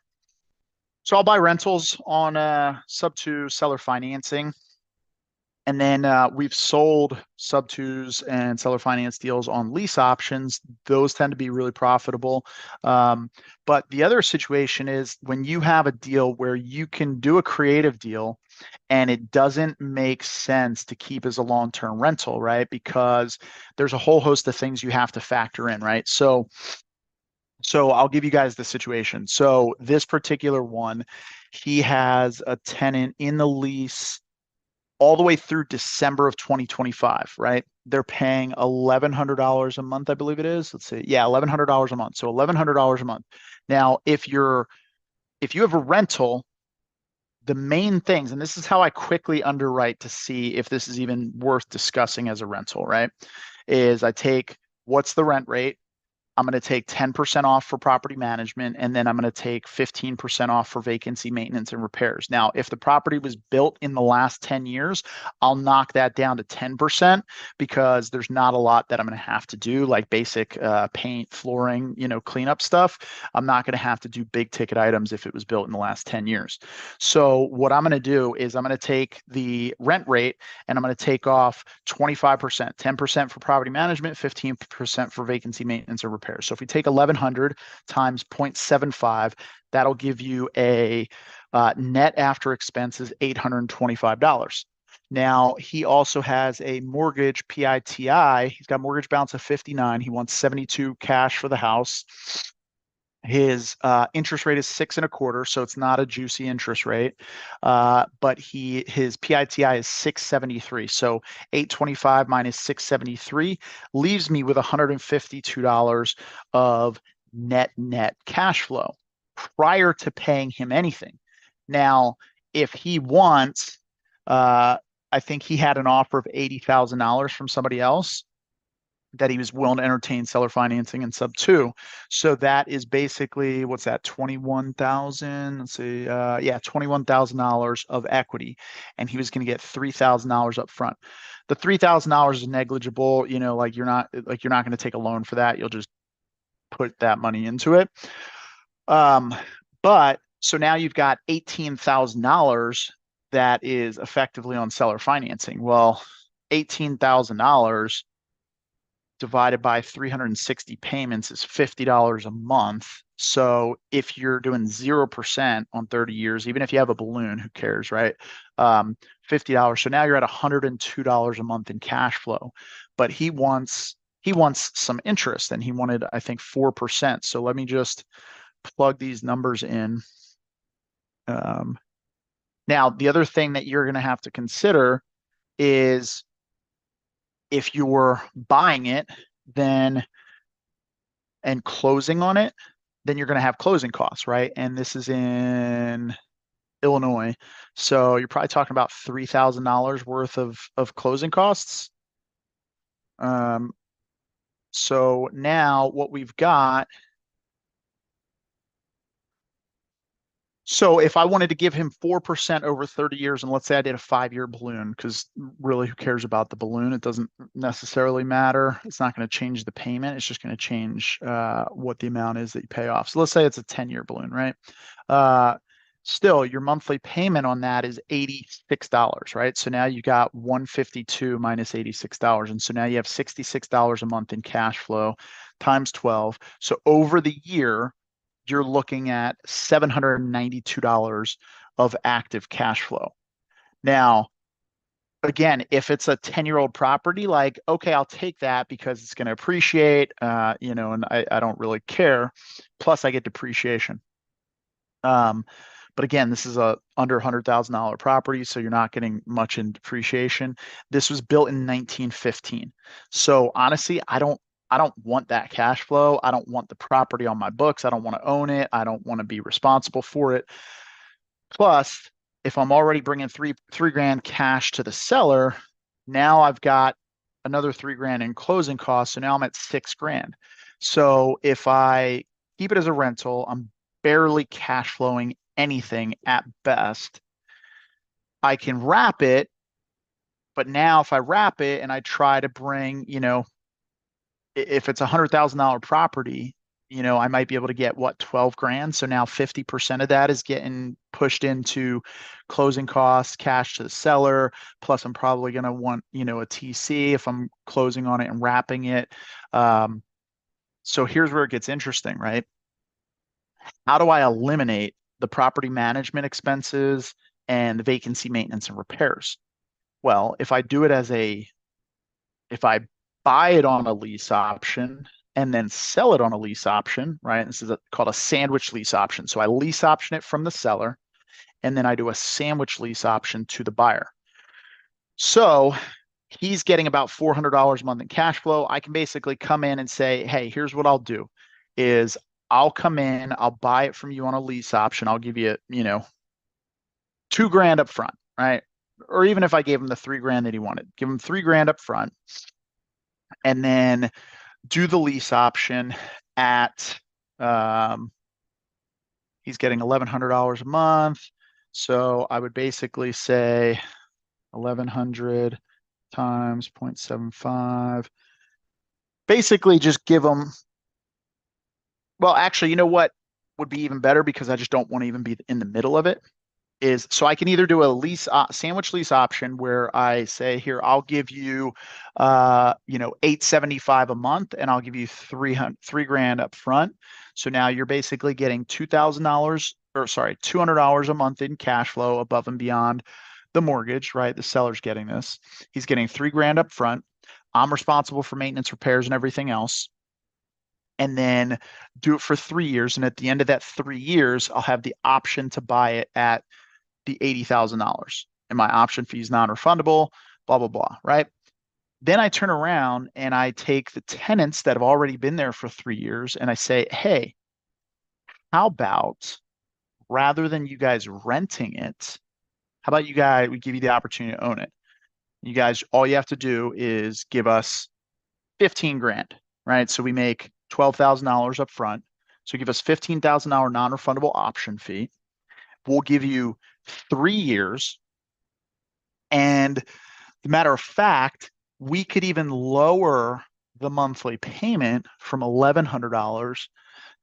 so I'll buy rentals on sub two seller financing. And then we've sold sub twos and seller finance deals on lease options. Those tend to be really profitable. But the other situation is when you have a deal where you can do a creative deal and it doesn't make sense to keep as a long-term rental, right? Because there's a whole host of things you have to factor in, right? So I'll give you guys the situation. So this particular one, he has a tenant in the lease all the way through December of 2025, right? They're paying $1,100 a month, I believe it is. Let's see. Yeah, $1,100 a month. So $1,100 a month. Now, if you have a rental, the main things, and this is how I quickly underwrite to see if this is even worth discussing as a rental, right? Is I take what's the rent rate? I'm going to take 10% off for property management, and then I'm going to take 15% off for vacancy maintenance and repairs. Now, if the property was built in the last 10 years, I'll knock that down to 10% because there's not a lot that I'm going to have to do, like basic paint, flooring, cleanup stuff. I'm not going to have to do big ticket items if it was built in the last 10 years. So what I'm going to do is I'm going to take the rent rate and I'm going to take off 25%, 10% for property management, 15% for vacancy maintenance and repairs. So if we take 1,100 times 0.75, that'll give you a net after expenses $825. Now, he also has a mortgage PITI. He's got mortgage balance of 59. He wants 72 cash for the house. His interest rate is 6.25, so it's not a juicy interest rate. But his PITI is 673. So 825 minus 673 leaves me with $152 of net cash flow prior to paying him anything. Now, if he wants, I think he had an offer of $80,000 from somebody else that he was willing to entertain seller financing and sub two. So that is basically, what's that, 21,000, let's see, yeah, $21,000 of equity. And he was going to get $3,000 up front. The $3,000 is negligible, like you're not going to take a loan for that. You'll just put that money into it. But so now you've got $18,000 that is effectively on seller financing. Well, $18,000 divided by 360 payments is $50 a month. So if you're doing 0% on 30 years, even if you have a balloon, who cares, right? $50. So now you're at $102 a month in cash flow. But he wants some interest, and he wanted, I think, 4%. So let me just plug these numbers in. Now, the other thing that you're going to have to consider is if you're buying it and closing on it, then you're going to have closing costs, right? And this is in Illinois. So you're probably talking about $3,000 worth of closing costs. So now what we've got So if I wanted to give him 4% over 30 years, and let's say I did a 5-year balloon, because really who cares about the balloon? It doesn't necessarily matter. It's not going to change the payment. It's just going to change what the amount is that you pay off. So let's say it's a 10-year balloon, right? Still, your monthly payment on that is $86, right? So now you got 152 minus $86. And so now you have $66 a month in cash flow times 12. So over the year, you're looking at $792 of active cash flow. Now, again, if it's a 10-year-old property, like, okay, I'll take that because it's going to appreciate, and I don't really care. Plus I get depreciation. But again, this is a under $100,000 property, so you're not getting much in depreciation. This was built in 1915. So honestly, I don't want that cash flow. I don't want the property on my books. I don't want to own it. I don't want to be responsible for it. Plus, if I'm already bringing three grand cash to the seller, now I've got another 3 grand in closing costs. So now I'm at 6 grand. So if I keep it as a rental, I'm barely cash flowing anything at best. I can wrap it, but now if I wrap it and I try to bring, if it's $100,000 property, I might be able to get 12 grand. So now 50% of that is getting pushed into closing costs, cash to the seller. Plus I'm probably going to want, a TC if I'm closing on it and wrapping it. So here's where it gets interesting, right? How do I eliminate the property management expenses and the vacancy maintenance and repairs? Well, if I buy it on a lease option and then sell it on a lease option, right? This is called a sandwich lease option. So I lease option it from the seller, and then I do a sandwich lease option to the buyer. So he's getting about $400 a month in cash flow. I can basically come in and say, hey, here's what I'll do is I'll come in, I'll buy it from you on a lease option. I'll give you, 2 grand up front, right? Or even if I gave him the 3 grand that he wanted, give him 3 grand up front, and then do the lease option at, he's getting $1,100 a month. So I would basically say 1,100 times 0.75. Basically just give them, well, actually, you know what would be even better, because I just don't want to even be in the middle of it, is so I can either do a sandwich lease option where I say, here, I'll give you, $875 a month, and I'll give you 3 grand up front. So now you're basically getting $200 a month in cash flow above and beyond the mortgage, right? The seller's getting this. He's getting 3 grand up front. I'm responsible for maintenance, repairs, and everything else. And then do it for 3 years. And at the end of that 3 years, I'll have the option to buy it at the $80,000. And my option fee is non-refundable, blah, blah, blah, right? Then I turn around and I take the tenants that have already been there for 3 years and I say, hey, how about, rather than you guys renting it, how about we give you the opportunity to own it? You guys, all you have to do is give us 15 grand, right? So we make $12,000 up front. So give us $15,000 non-refundable option fee. We'll give you 3 years. And as a matter of fact, we could even lower the monthly payment from $1,100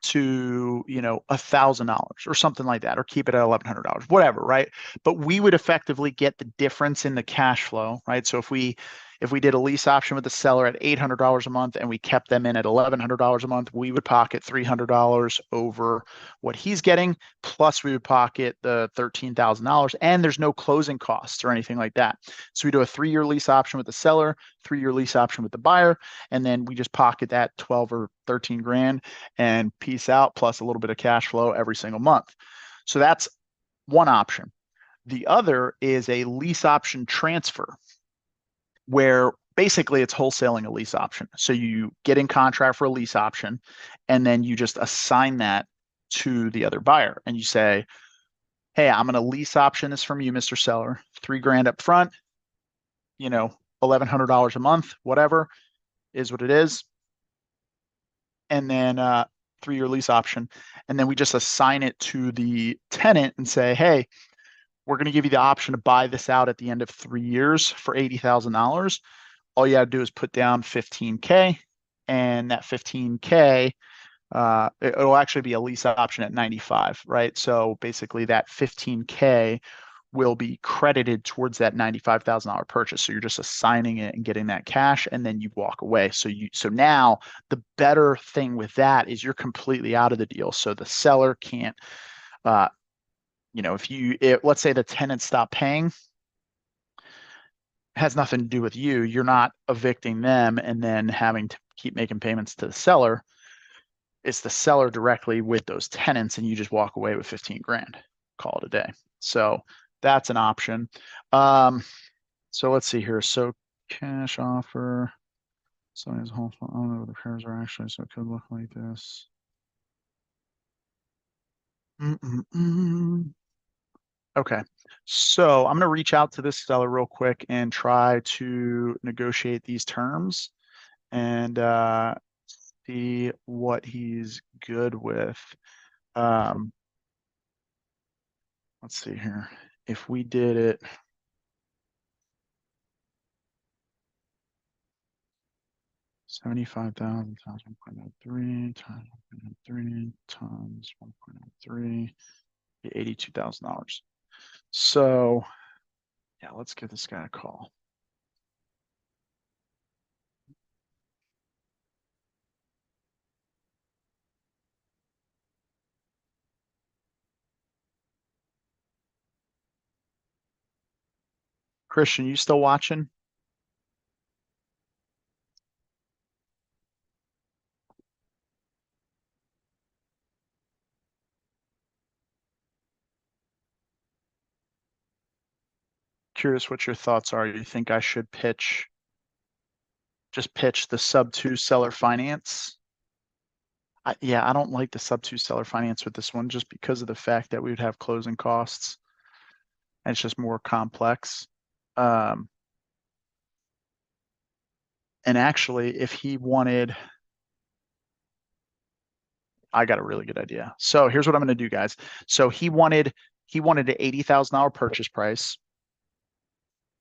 to, $1,000 or something like that, or keep it at $1,100, whatever, right? But we would effectively get the difference in the cash flow, right? So if we did a lease option with the seller at $800 a month and we kept them in at $1,100 a month, we would pocket $300 over what he's getting, plus we would pocket the $13,000, and there's no closing costs or anything like that. So we do a 3-year lease option with the seller, 3-year lease option with the buyer, and then we just pocket that 12 or 13 grand and peace out, plus a little bit of cash flow every single month. So that's one option. The other is a lease option transfer, where basically it's wholesaling a lease option. So you get in contract for a lease option, and then you just assign that to the other buyer. And you say, hey, I'm going to lease option this from you, Mr. Seller, 3 grand up front, $1,100 a month, whatever is what it is. And then 3-year lease option, and then we just assign it to the tenant and say, hey, we're going to give you the option to buy this out at the end of 3 years for $80,000. All you got to do is put down $15K, and that $15K, it'll actually be a lease option at 95, right? So basically that $15K will be credited towards that $95,000 purchase. So you're just assigning it and getting that cash, and then you walk away. So now the better thing with that is you're completely out of the deal. So the seller can't, let's say the tenants stop paying, has nothing to do with you. You're not evicting them and then having to keep making payments to the seller. It's the seller directly with those tenants, and you just walk away with 15 grand, call it a day. So that's an option. So let's see here. So cash offer. So his whole, I don't know what the pairs are actually, so it could look like this. Okay, so I'm going to reach out to this seller real quick and try to negotiate these terms and see what he's good with. Let's see here. If we did it, $75,000 times 1.03 times 1.03 times 1.03, $82,000. So yeah, let's give this guy a call. Christian, you still watching? Curious what your thoughts are. You think I should just pitch the sub-2 seller finance? Yeah, I don't like the sub-2 seller finance with this one just because of the fact that we would have closing costs. And it's just more complex. And actually, if he wanted, I got a really good idea. So here's what I'm going to do, guys. So he wanted an $80,000 purchase price,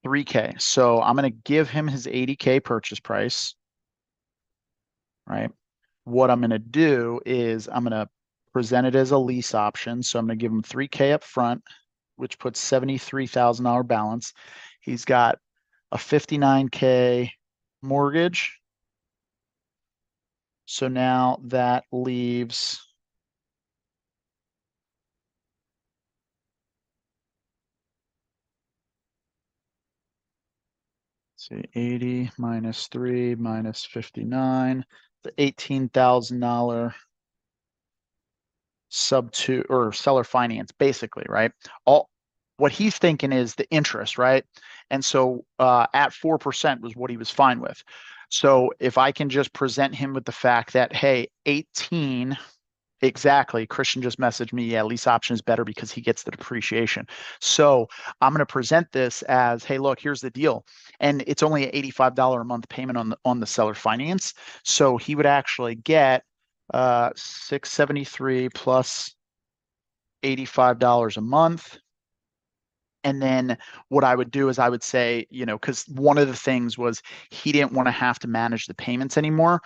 $3K. So I'm going to give him his $80K purchase price, right? What I'm going to do is I'm going to present it as a lease option. So I'm going to give him $3K up front, which puts $73,000 balance. He's got a $59K mortgage. So now that leaves see 80 minus 3 minus 59, the $18,000 sub-2 or seller finance, basically, right? What he's thinking is the interest, right? And so at 4% was what he was fine with. So if I can just present him with the fact that, hey, 18, exactly, Christian just messaged me, yeah, lease option is better because he gets the depreciation. So I'm going to present this as, hey, look, here's the deal. And it's only an $85 a month payment on the seller finance. So he would actually get $673 plus $85 a month. And then what I would do is I would say, because one of the things was he didn't want to have to manage the payments anymore,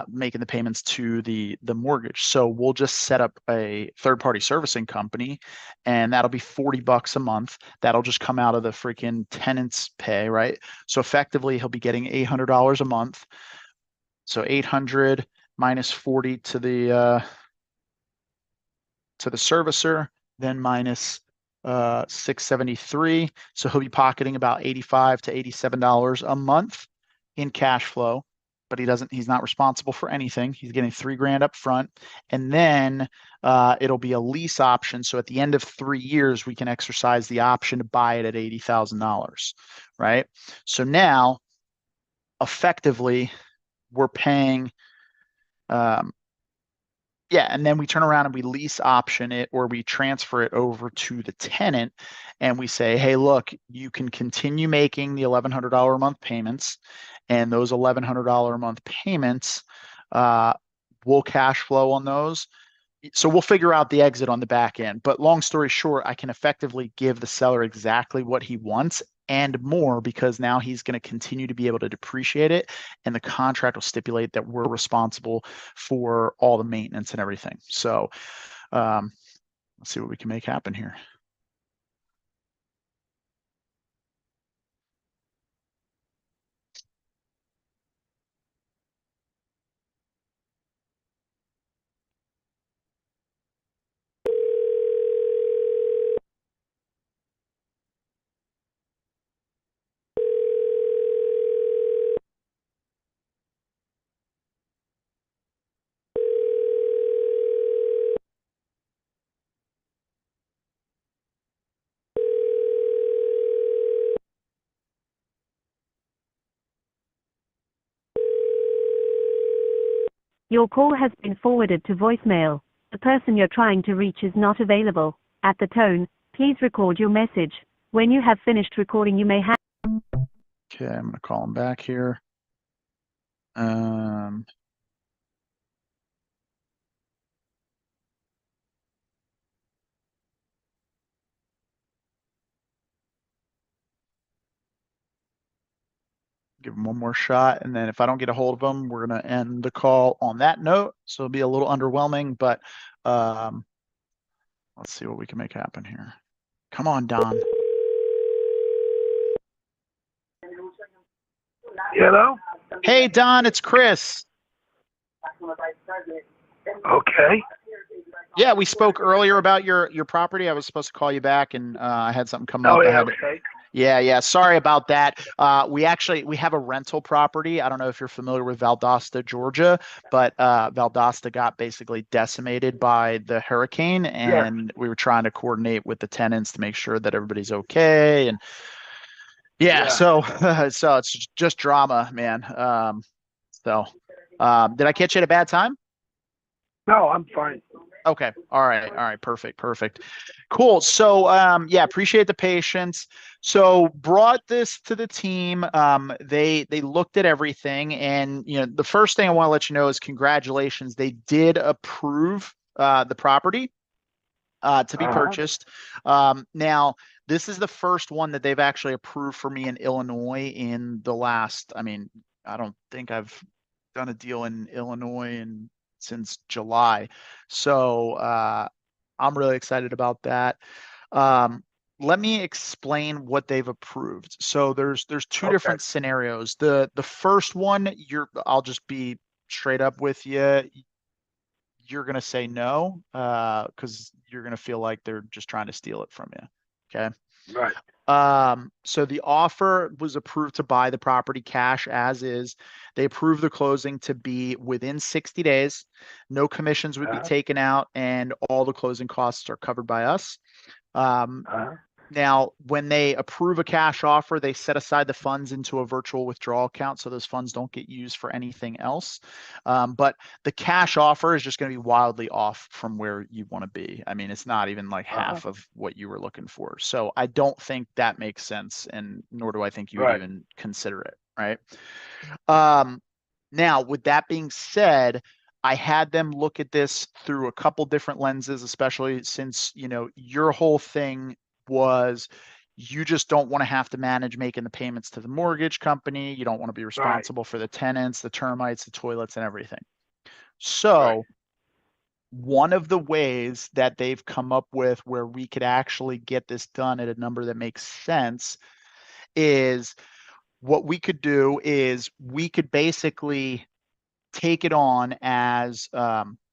making the payments to the mortgage. So we'll just set up a third-party servicing company, and that'll be $40 a month. That'll just come out of the freaking tenant's pay, right? So effectively, he'll be getting $800 a month. So 800 minus 40 to the servicer, then minus 673. So he'll be pocketing about $85 to $87 a month in cash flow, but he's not responsible for anything. He's getting $3,000 up front, and then it'll be a lease option. So at the end of 3 years, we can exercise the option to buy it at $80,000, right? So now effectively we're paying, and then we turn around and we lease option it, or we transfer it over to the tenant, and we say, hey, look, you can continue making the $1,100 a month payments, and those $1,100 a month payments We'll cash flow on those. So we'll figure out the exit on the back end. But long story short, I can effectively give the seller exactly what he wants and more, because now he's going to continue to be able to depreciate it, and the contract will stipulate that we're responsible for all the maintenance and everything. So let's see what we can make happen here. Your call has been forwarded to voicemail. The person you're trying to reach is not available. At the tone, please record your message. When you have finished recording, you may hang. Okay, I'm going to call him back here. Give him one more shot, and then if I don't get a hold of him, we're going to end the call on that note. So it'll be a little underwhelming, but let's see what we can make happen here. Come on, Don. Hello? Hey, Don, it's Chris. Okay. Yeah, we spoke earlier about your property. I was supposed to call you back, and I had something come up. Oh, I yeah, had okay. Yeah. Sorry about that. We have a rental property. I don't know if you're familiar with Valdosta, Georgia, but Valdosta got basically decimated by the hurricane, and we were trying to coordinate with the tenants to make sure that everybody's okay. And so it's just drama, man. Did I catch you at a bad time? No, I'm fine. Okay. All right. Perfect. Cool. So, appreciate the patience. So brought this to the team. They looked at everything, and, the first thing I want to let you know is congratulations. They did approve, the property, to be purchased. Now this is the first one that they've actually approved for me in Illinois in the last, I don't think I've done a deal in Illinois since July. So I'm really excited about that. Let me explain what they've approved. So there's two different scenarios. The first one, I'll just be straight up with you. You're going to say no, because you're going to feel like they're just trying to steal it from you. Okay. Right. So the offer was approved to buy the property cash as is. They approved the closing to be within 60 days. No commissions would be taken out, and all the closing costs are covered by us. Now, when they approve a cash offer, they set aside the funds into a virtual withdrawal account, so those funds don't get used for anything else. But the cash offer is just going to be wildly off from where you want to be. It's not even like half of what you were looking for. So I don't think that makes sense, and nor do I think you would even consider it, right? Now, with that being said, I had them look at this through a couple different lenses, especially since, your whole thing was you just don't want to have to manage making the payments to the mortgage company. You don't want to be responsible for the tenants, the termites, the toilets, and everything. So one of the ways that they've come up with where we could actually get this done at a number that makes sense is what we could do is we could basically take it on as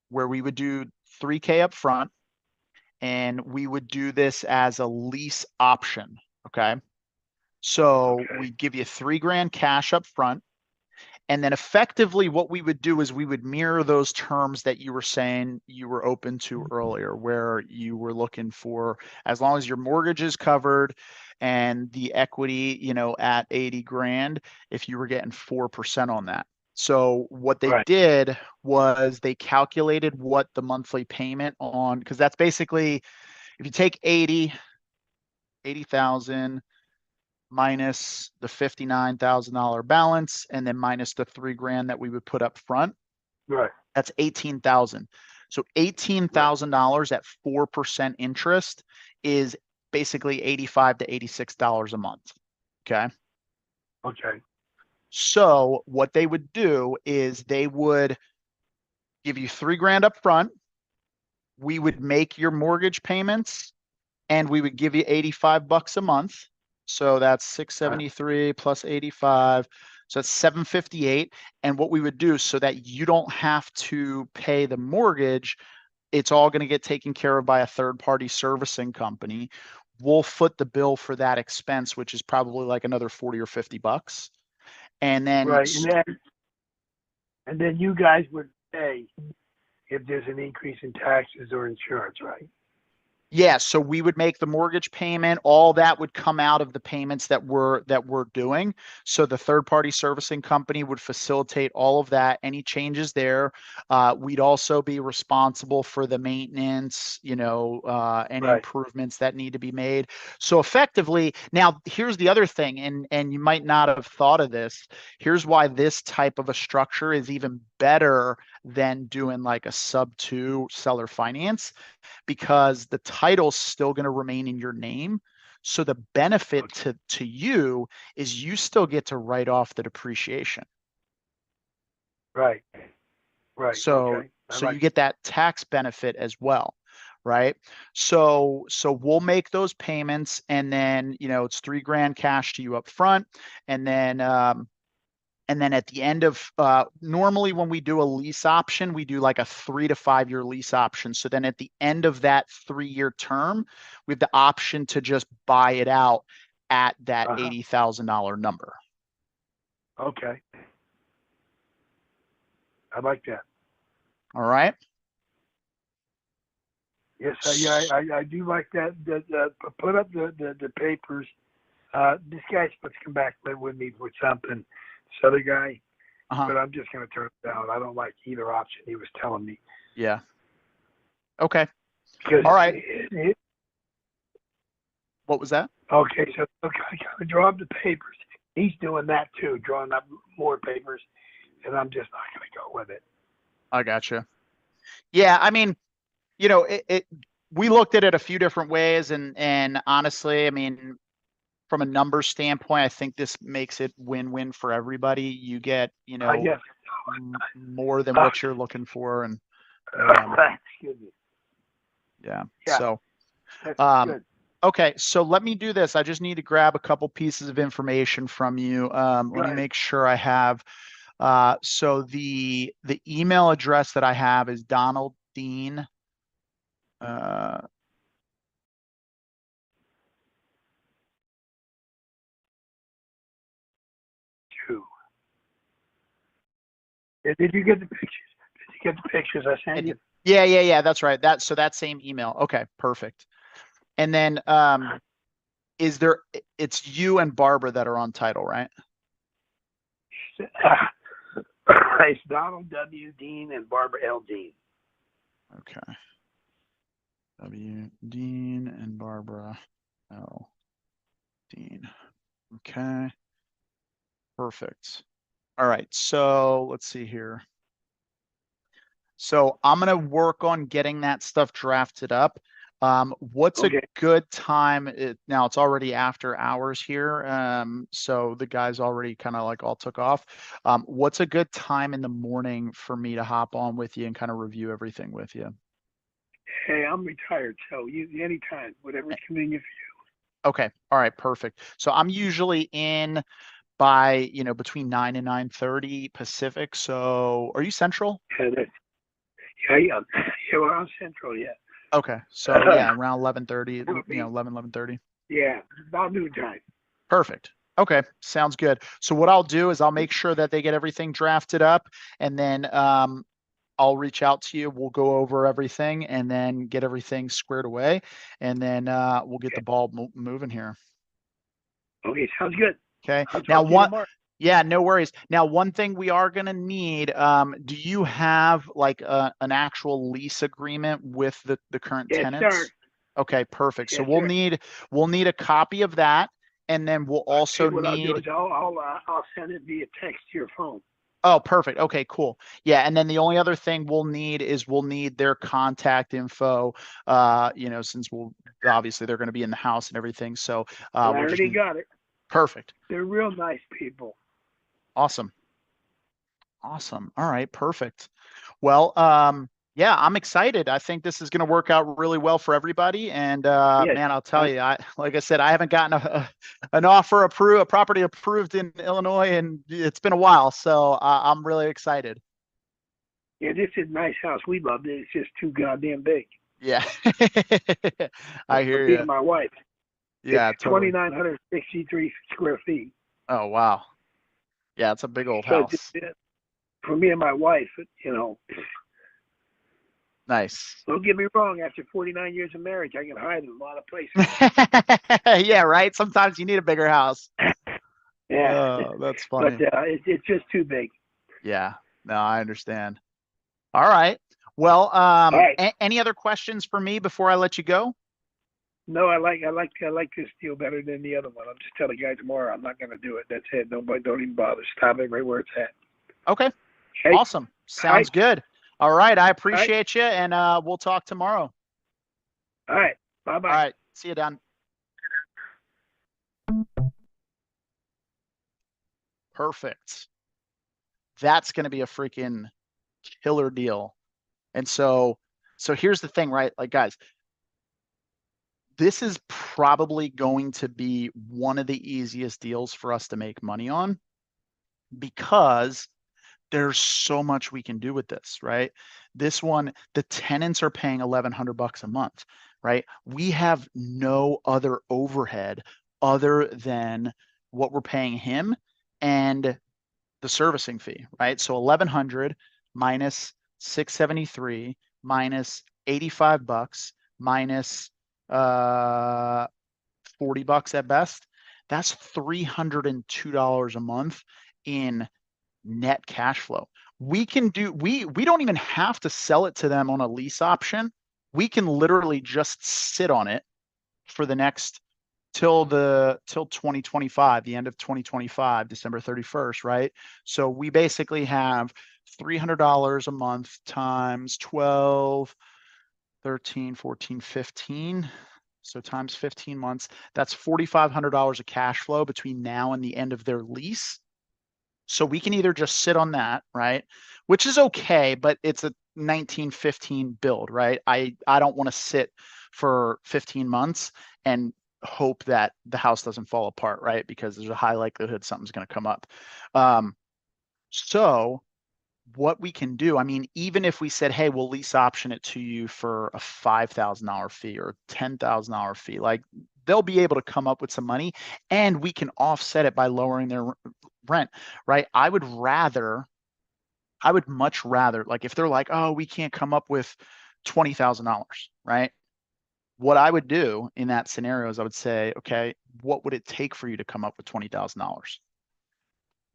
where we would do $3,000 up front, and we would do this as a lease option. Okay. So we give you $3,000 cash up front. And then effectively what we would do is we would mirror those terms that you were saying you were open to earlier, where you were looking for, as long as your mortgage is covered and the equity, at 80 grand, if you were getting 4% on that. So what they did was they calculated what the monthly payment on, because that's basically, if you take 80,000 minus the $59,000 balance, and then minus the $3,000 that we would put up front. Right. That's 18,000. So $18,000 at 4% interest is basically $85 to $86 a month. Okay. Okay. So what they would do is they would give you $3,000 up front. We would make your mortgage payments and we would give you $85 a month. So that's 673 plus 85. So that's 758. And what we would do so that you don't have to pay the mortgage, it's all going to get taken care of by a third party servicing company. We'll foot the bill for that expense, which is probably like another 40 or $50. And then, Right. And then you guys would pay if there's an increase in taxes or insurance, right? yeah, so we would make the mortgage payment. All that would come out of the payments that we're doing. So the third party servicing company would facilitate all of that. Any changes there, we'd also be responsible for the maintenance. Any Right. improvements that need to be made. So effectively, now here's the other thing, and you might not have thought of this. Here's why this type of a structure is even better than doing like a sub 2 seller finance, because the title's still going to remain in your name. So the benefit to you is you still get to write off the depreciation. Right. Right. So Okay. you get that tax benefit as well, right? So we'll make those payments, and then it's $3,000 cash to you up front, and then at the end of normally when we do a lease option, we do like a 3 to 5 year lease option. So then at the end of that 3-year term, we have the option to just buy it out at that $80,000 number. Okay. I like that. All right. Yes, I do like that. Put up the papers. This guy's supposed to come back with me with something. This other guy, but I'm just going to turn it down. I don't like either option he was telling me. Yeah. Okay. Because all right. What was that? Okay, so I got to draw up the papers. He's doing that too, drawing up more papers, and I'm just not going to go with it. I gotcha. Yeah, I mean, we looked at it a few different ways, and honestly, I mean, from a numbers standpoint, I think this makes it win-win for everybody. You get, more than what you're looking for, and yeah. So, okay, so let me do this. I just need to grab a couple pieces of information from you. Let me make sure I have. So the email address that I have is Donald Dean. Did you get the pictures? Did you get the pictures I sent you? Yeah. That's right. So that same email. Okay, perfect. And then it's you and Barbara that are on title, right? It's Donald W. Dean and Barbara L. Dean. Okay. W. Dean and Barbara L. Dean. Okay. Perfect. All right. So let's see here. So I'm going to work on getting that stuff drafted up. What's a good time? Now it's already after hours here. So the guys already kind of like all took off. What's a good time in the morning for me to hop on with you and kind of review everything with you? Hey, I'm retired, so anytime, whatever's convenient for you. Okay. All right. Perfect. So I'm usually in by, between 9 and 9:30 Pacific. So are you Central? Yeah, well, I'm Central, yeah. Okay. So yeah, around 11:30, 11:30. Yeah, about noon time. Perfect. Okay. Sounds good. So what I'll do is I'll make sure that they get everything drafted up, and then I'll reach out to you. We'll go over everything and then get everything squared away, and then we'll get the ball moving here. Okay, sounds good. Okay. Now yeah, no worries. Now, one thing we are going to need, do you have like an actual lease agreement with the current tenants? Sir. Okay, perfect. Yes, so we'll need a copy of that, and then we'll also need. I'll send it via text to your phone. Oh, perfect. Okay, cool. Yeah, and then the only other thing we'll need is we'll need their contact info. Since obviously they're going to be in the house and everything. So I we'll just already got it. perfect. They're real nice people. Awesome. Awesome. All right, perfect. Well, yeah, I'm excited. I think this is going to work out really well for everybody. And Yes. man, I'll tell you, like I said, I haven't gotten an offer approved, a property approved in Illinois, and it's been a while. So I'm really excited. Yeah, this is a nice house. We loved it. It's just too goddamn big. Yeah, I hear Me you. and my wife. Yeah, It's totally. 2,963 square feet. Oh, wow. Yeah, it's a big old So house. for me and my wife, Nice. don't get me wrong. After 49 years of marriage, I can hide in a lot of places. Yeah, right. Sometimes you need a bigger house. Yeah. Oh, that's funny. But it's just too big. Yeah. No, I understand. All right. Well, right. Any other questions for me before I let you go? No, I like this deal better than the other one. I'll just tell the guy tomorrow I'm not going to do it. That's it. Nobody, don't even bother. Stop it right where it's at. Okay. Okay? Awesome. Sounds good. All right. I appreciate All you, and we'll talk tomorrow. All right. Bye-bye. All right. See you, Don. Perfect. That's going to be a freaking killer deal. And so here's the thing, right? Like, guys, this is probably going to be one of the easiest deals for us to make money on because there's so much we can do with this, right? This one, the tenants are paying $1,100 a month, right? We have no other overhead other than what we're paying him and the servicing fee, right? So 1,100 minus 673 minus $85 minus $40 at best. That's $302 a month in net cash flow. We don't even have to sell it to them on a lease option. We can literally just sit on it for the next till 2025, the end of 2025, December 31st, right? So we basically have $300 a month times 12, 13, 14, 15. So times 15 months, that's $4,500 of cash flow between now and the end of their lease. So we can either just sit on that, right? Which is okay, but it's a 1915 build, right? I don't want to sit for 15 months and hope that the house doesn't fall apart, right? Because there's a high likelihood something's going to come up. So what we can do, I mean, even if we said, hey, we'll lease option it to you for a $5,000 fee or $10,000 fee, like they'll be able to come up with some money and we can offset it by lowering their rent, right? I would much rather, like if they're like, oh, we can't come up with $20,000, right? What I would do in that scenario is I would say, okay, what would it take for you to come up with $20,000?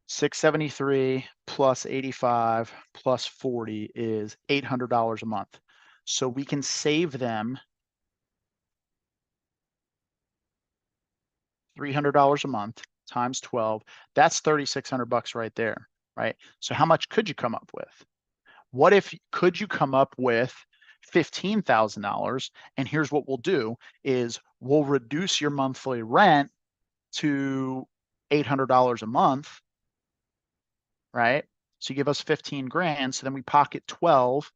673 plus 85 plus 40 is $800 a month. So we can save them $300 a month times 12. That's $3,600 right there, right? So how much could you come up with? Could you come up with $15,000? And here's what we'll do is we'll reduce your monthly rent to $800 a month, right? So you give us 15 grand. So then we pocket 12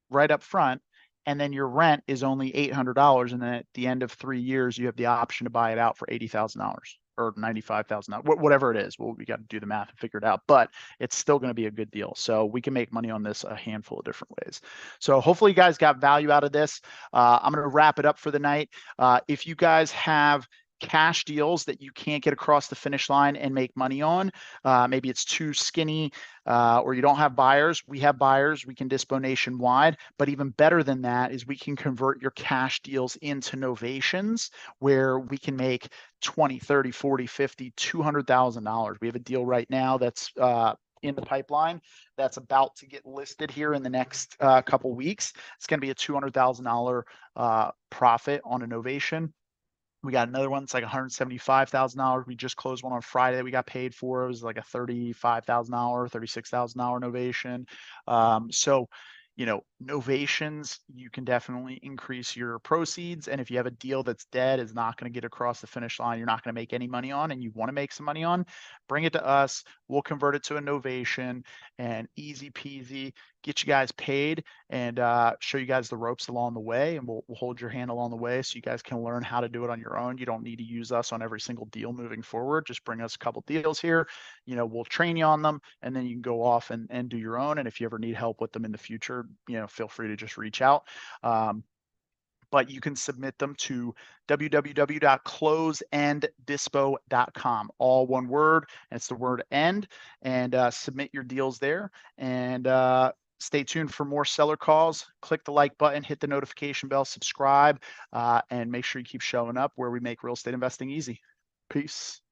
right up front. And then your rent is only $800. And then at the end of 3 years, you have the option to buy it out for $80,000 or $95,000, whatever it is. Well, we got to do the math and figure it out, but it's still going to be a good deal. So we can make money on this a handful of different ways. So hopefully you guys got value out of this. I'm going to wrap it up for the night. If you guys have cash deals that you can't get across the finish line and make money on, maybe it's too skinny or you don't have buyers. We have buyers. We can dispo nationwide. But even better than that is we can convert your cash deals into novations where we can make 20, 30, 40, 50, $200,000. We have a deal right now that's in the pipeline that's about to get listed here in the next couple weeks. It's going to be a $200,000 profit on a novation. We got another one that's like $175,000. We just closed one on Friday that we got paid for. It was like a $35,000, $36,000 novation. So, you know, novations, you can definitely increase your proceeds. And if you have a deal that's dead, is not going to get across the finish line, you're not going to make any money on, and you want to make some money on, bring it to us. We'll convert it to a novation, and easy peasy, get you guys paid, and show you guys the ropes along the way. And we'll hold your hand along the way so you guys can learn how to do it on your own. You don't need to use us on every single deal moving forward. Just bring us a couple deals here. You know, we'll train you on them, and then you can go off and do your own. And if you ever need help with them in the future, you know, feel free to just reach out. But you can submit them to www.closeanddispo.com, all one word, and it's the word end, and submit your deals there. And stay tuned for more seller calls. Click the like button, hit the notification bell, subscribe, and make sure you keep showing up, where we make real estate investing easy. Peace.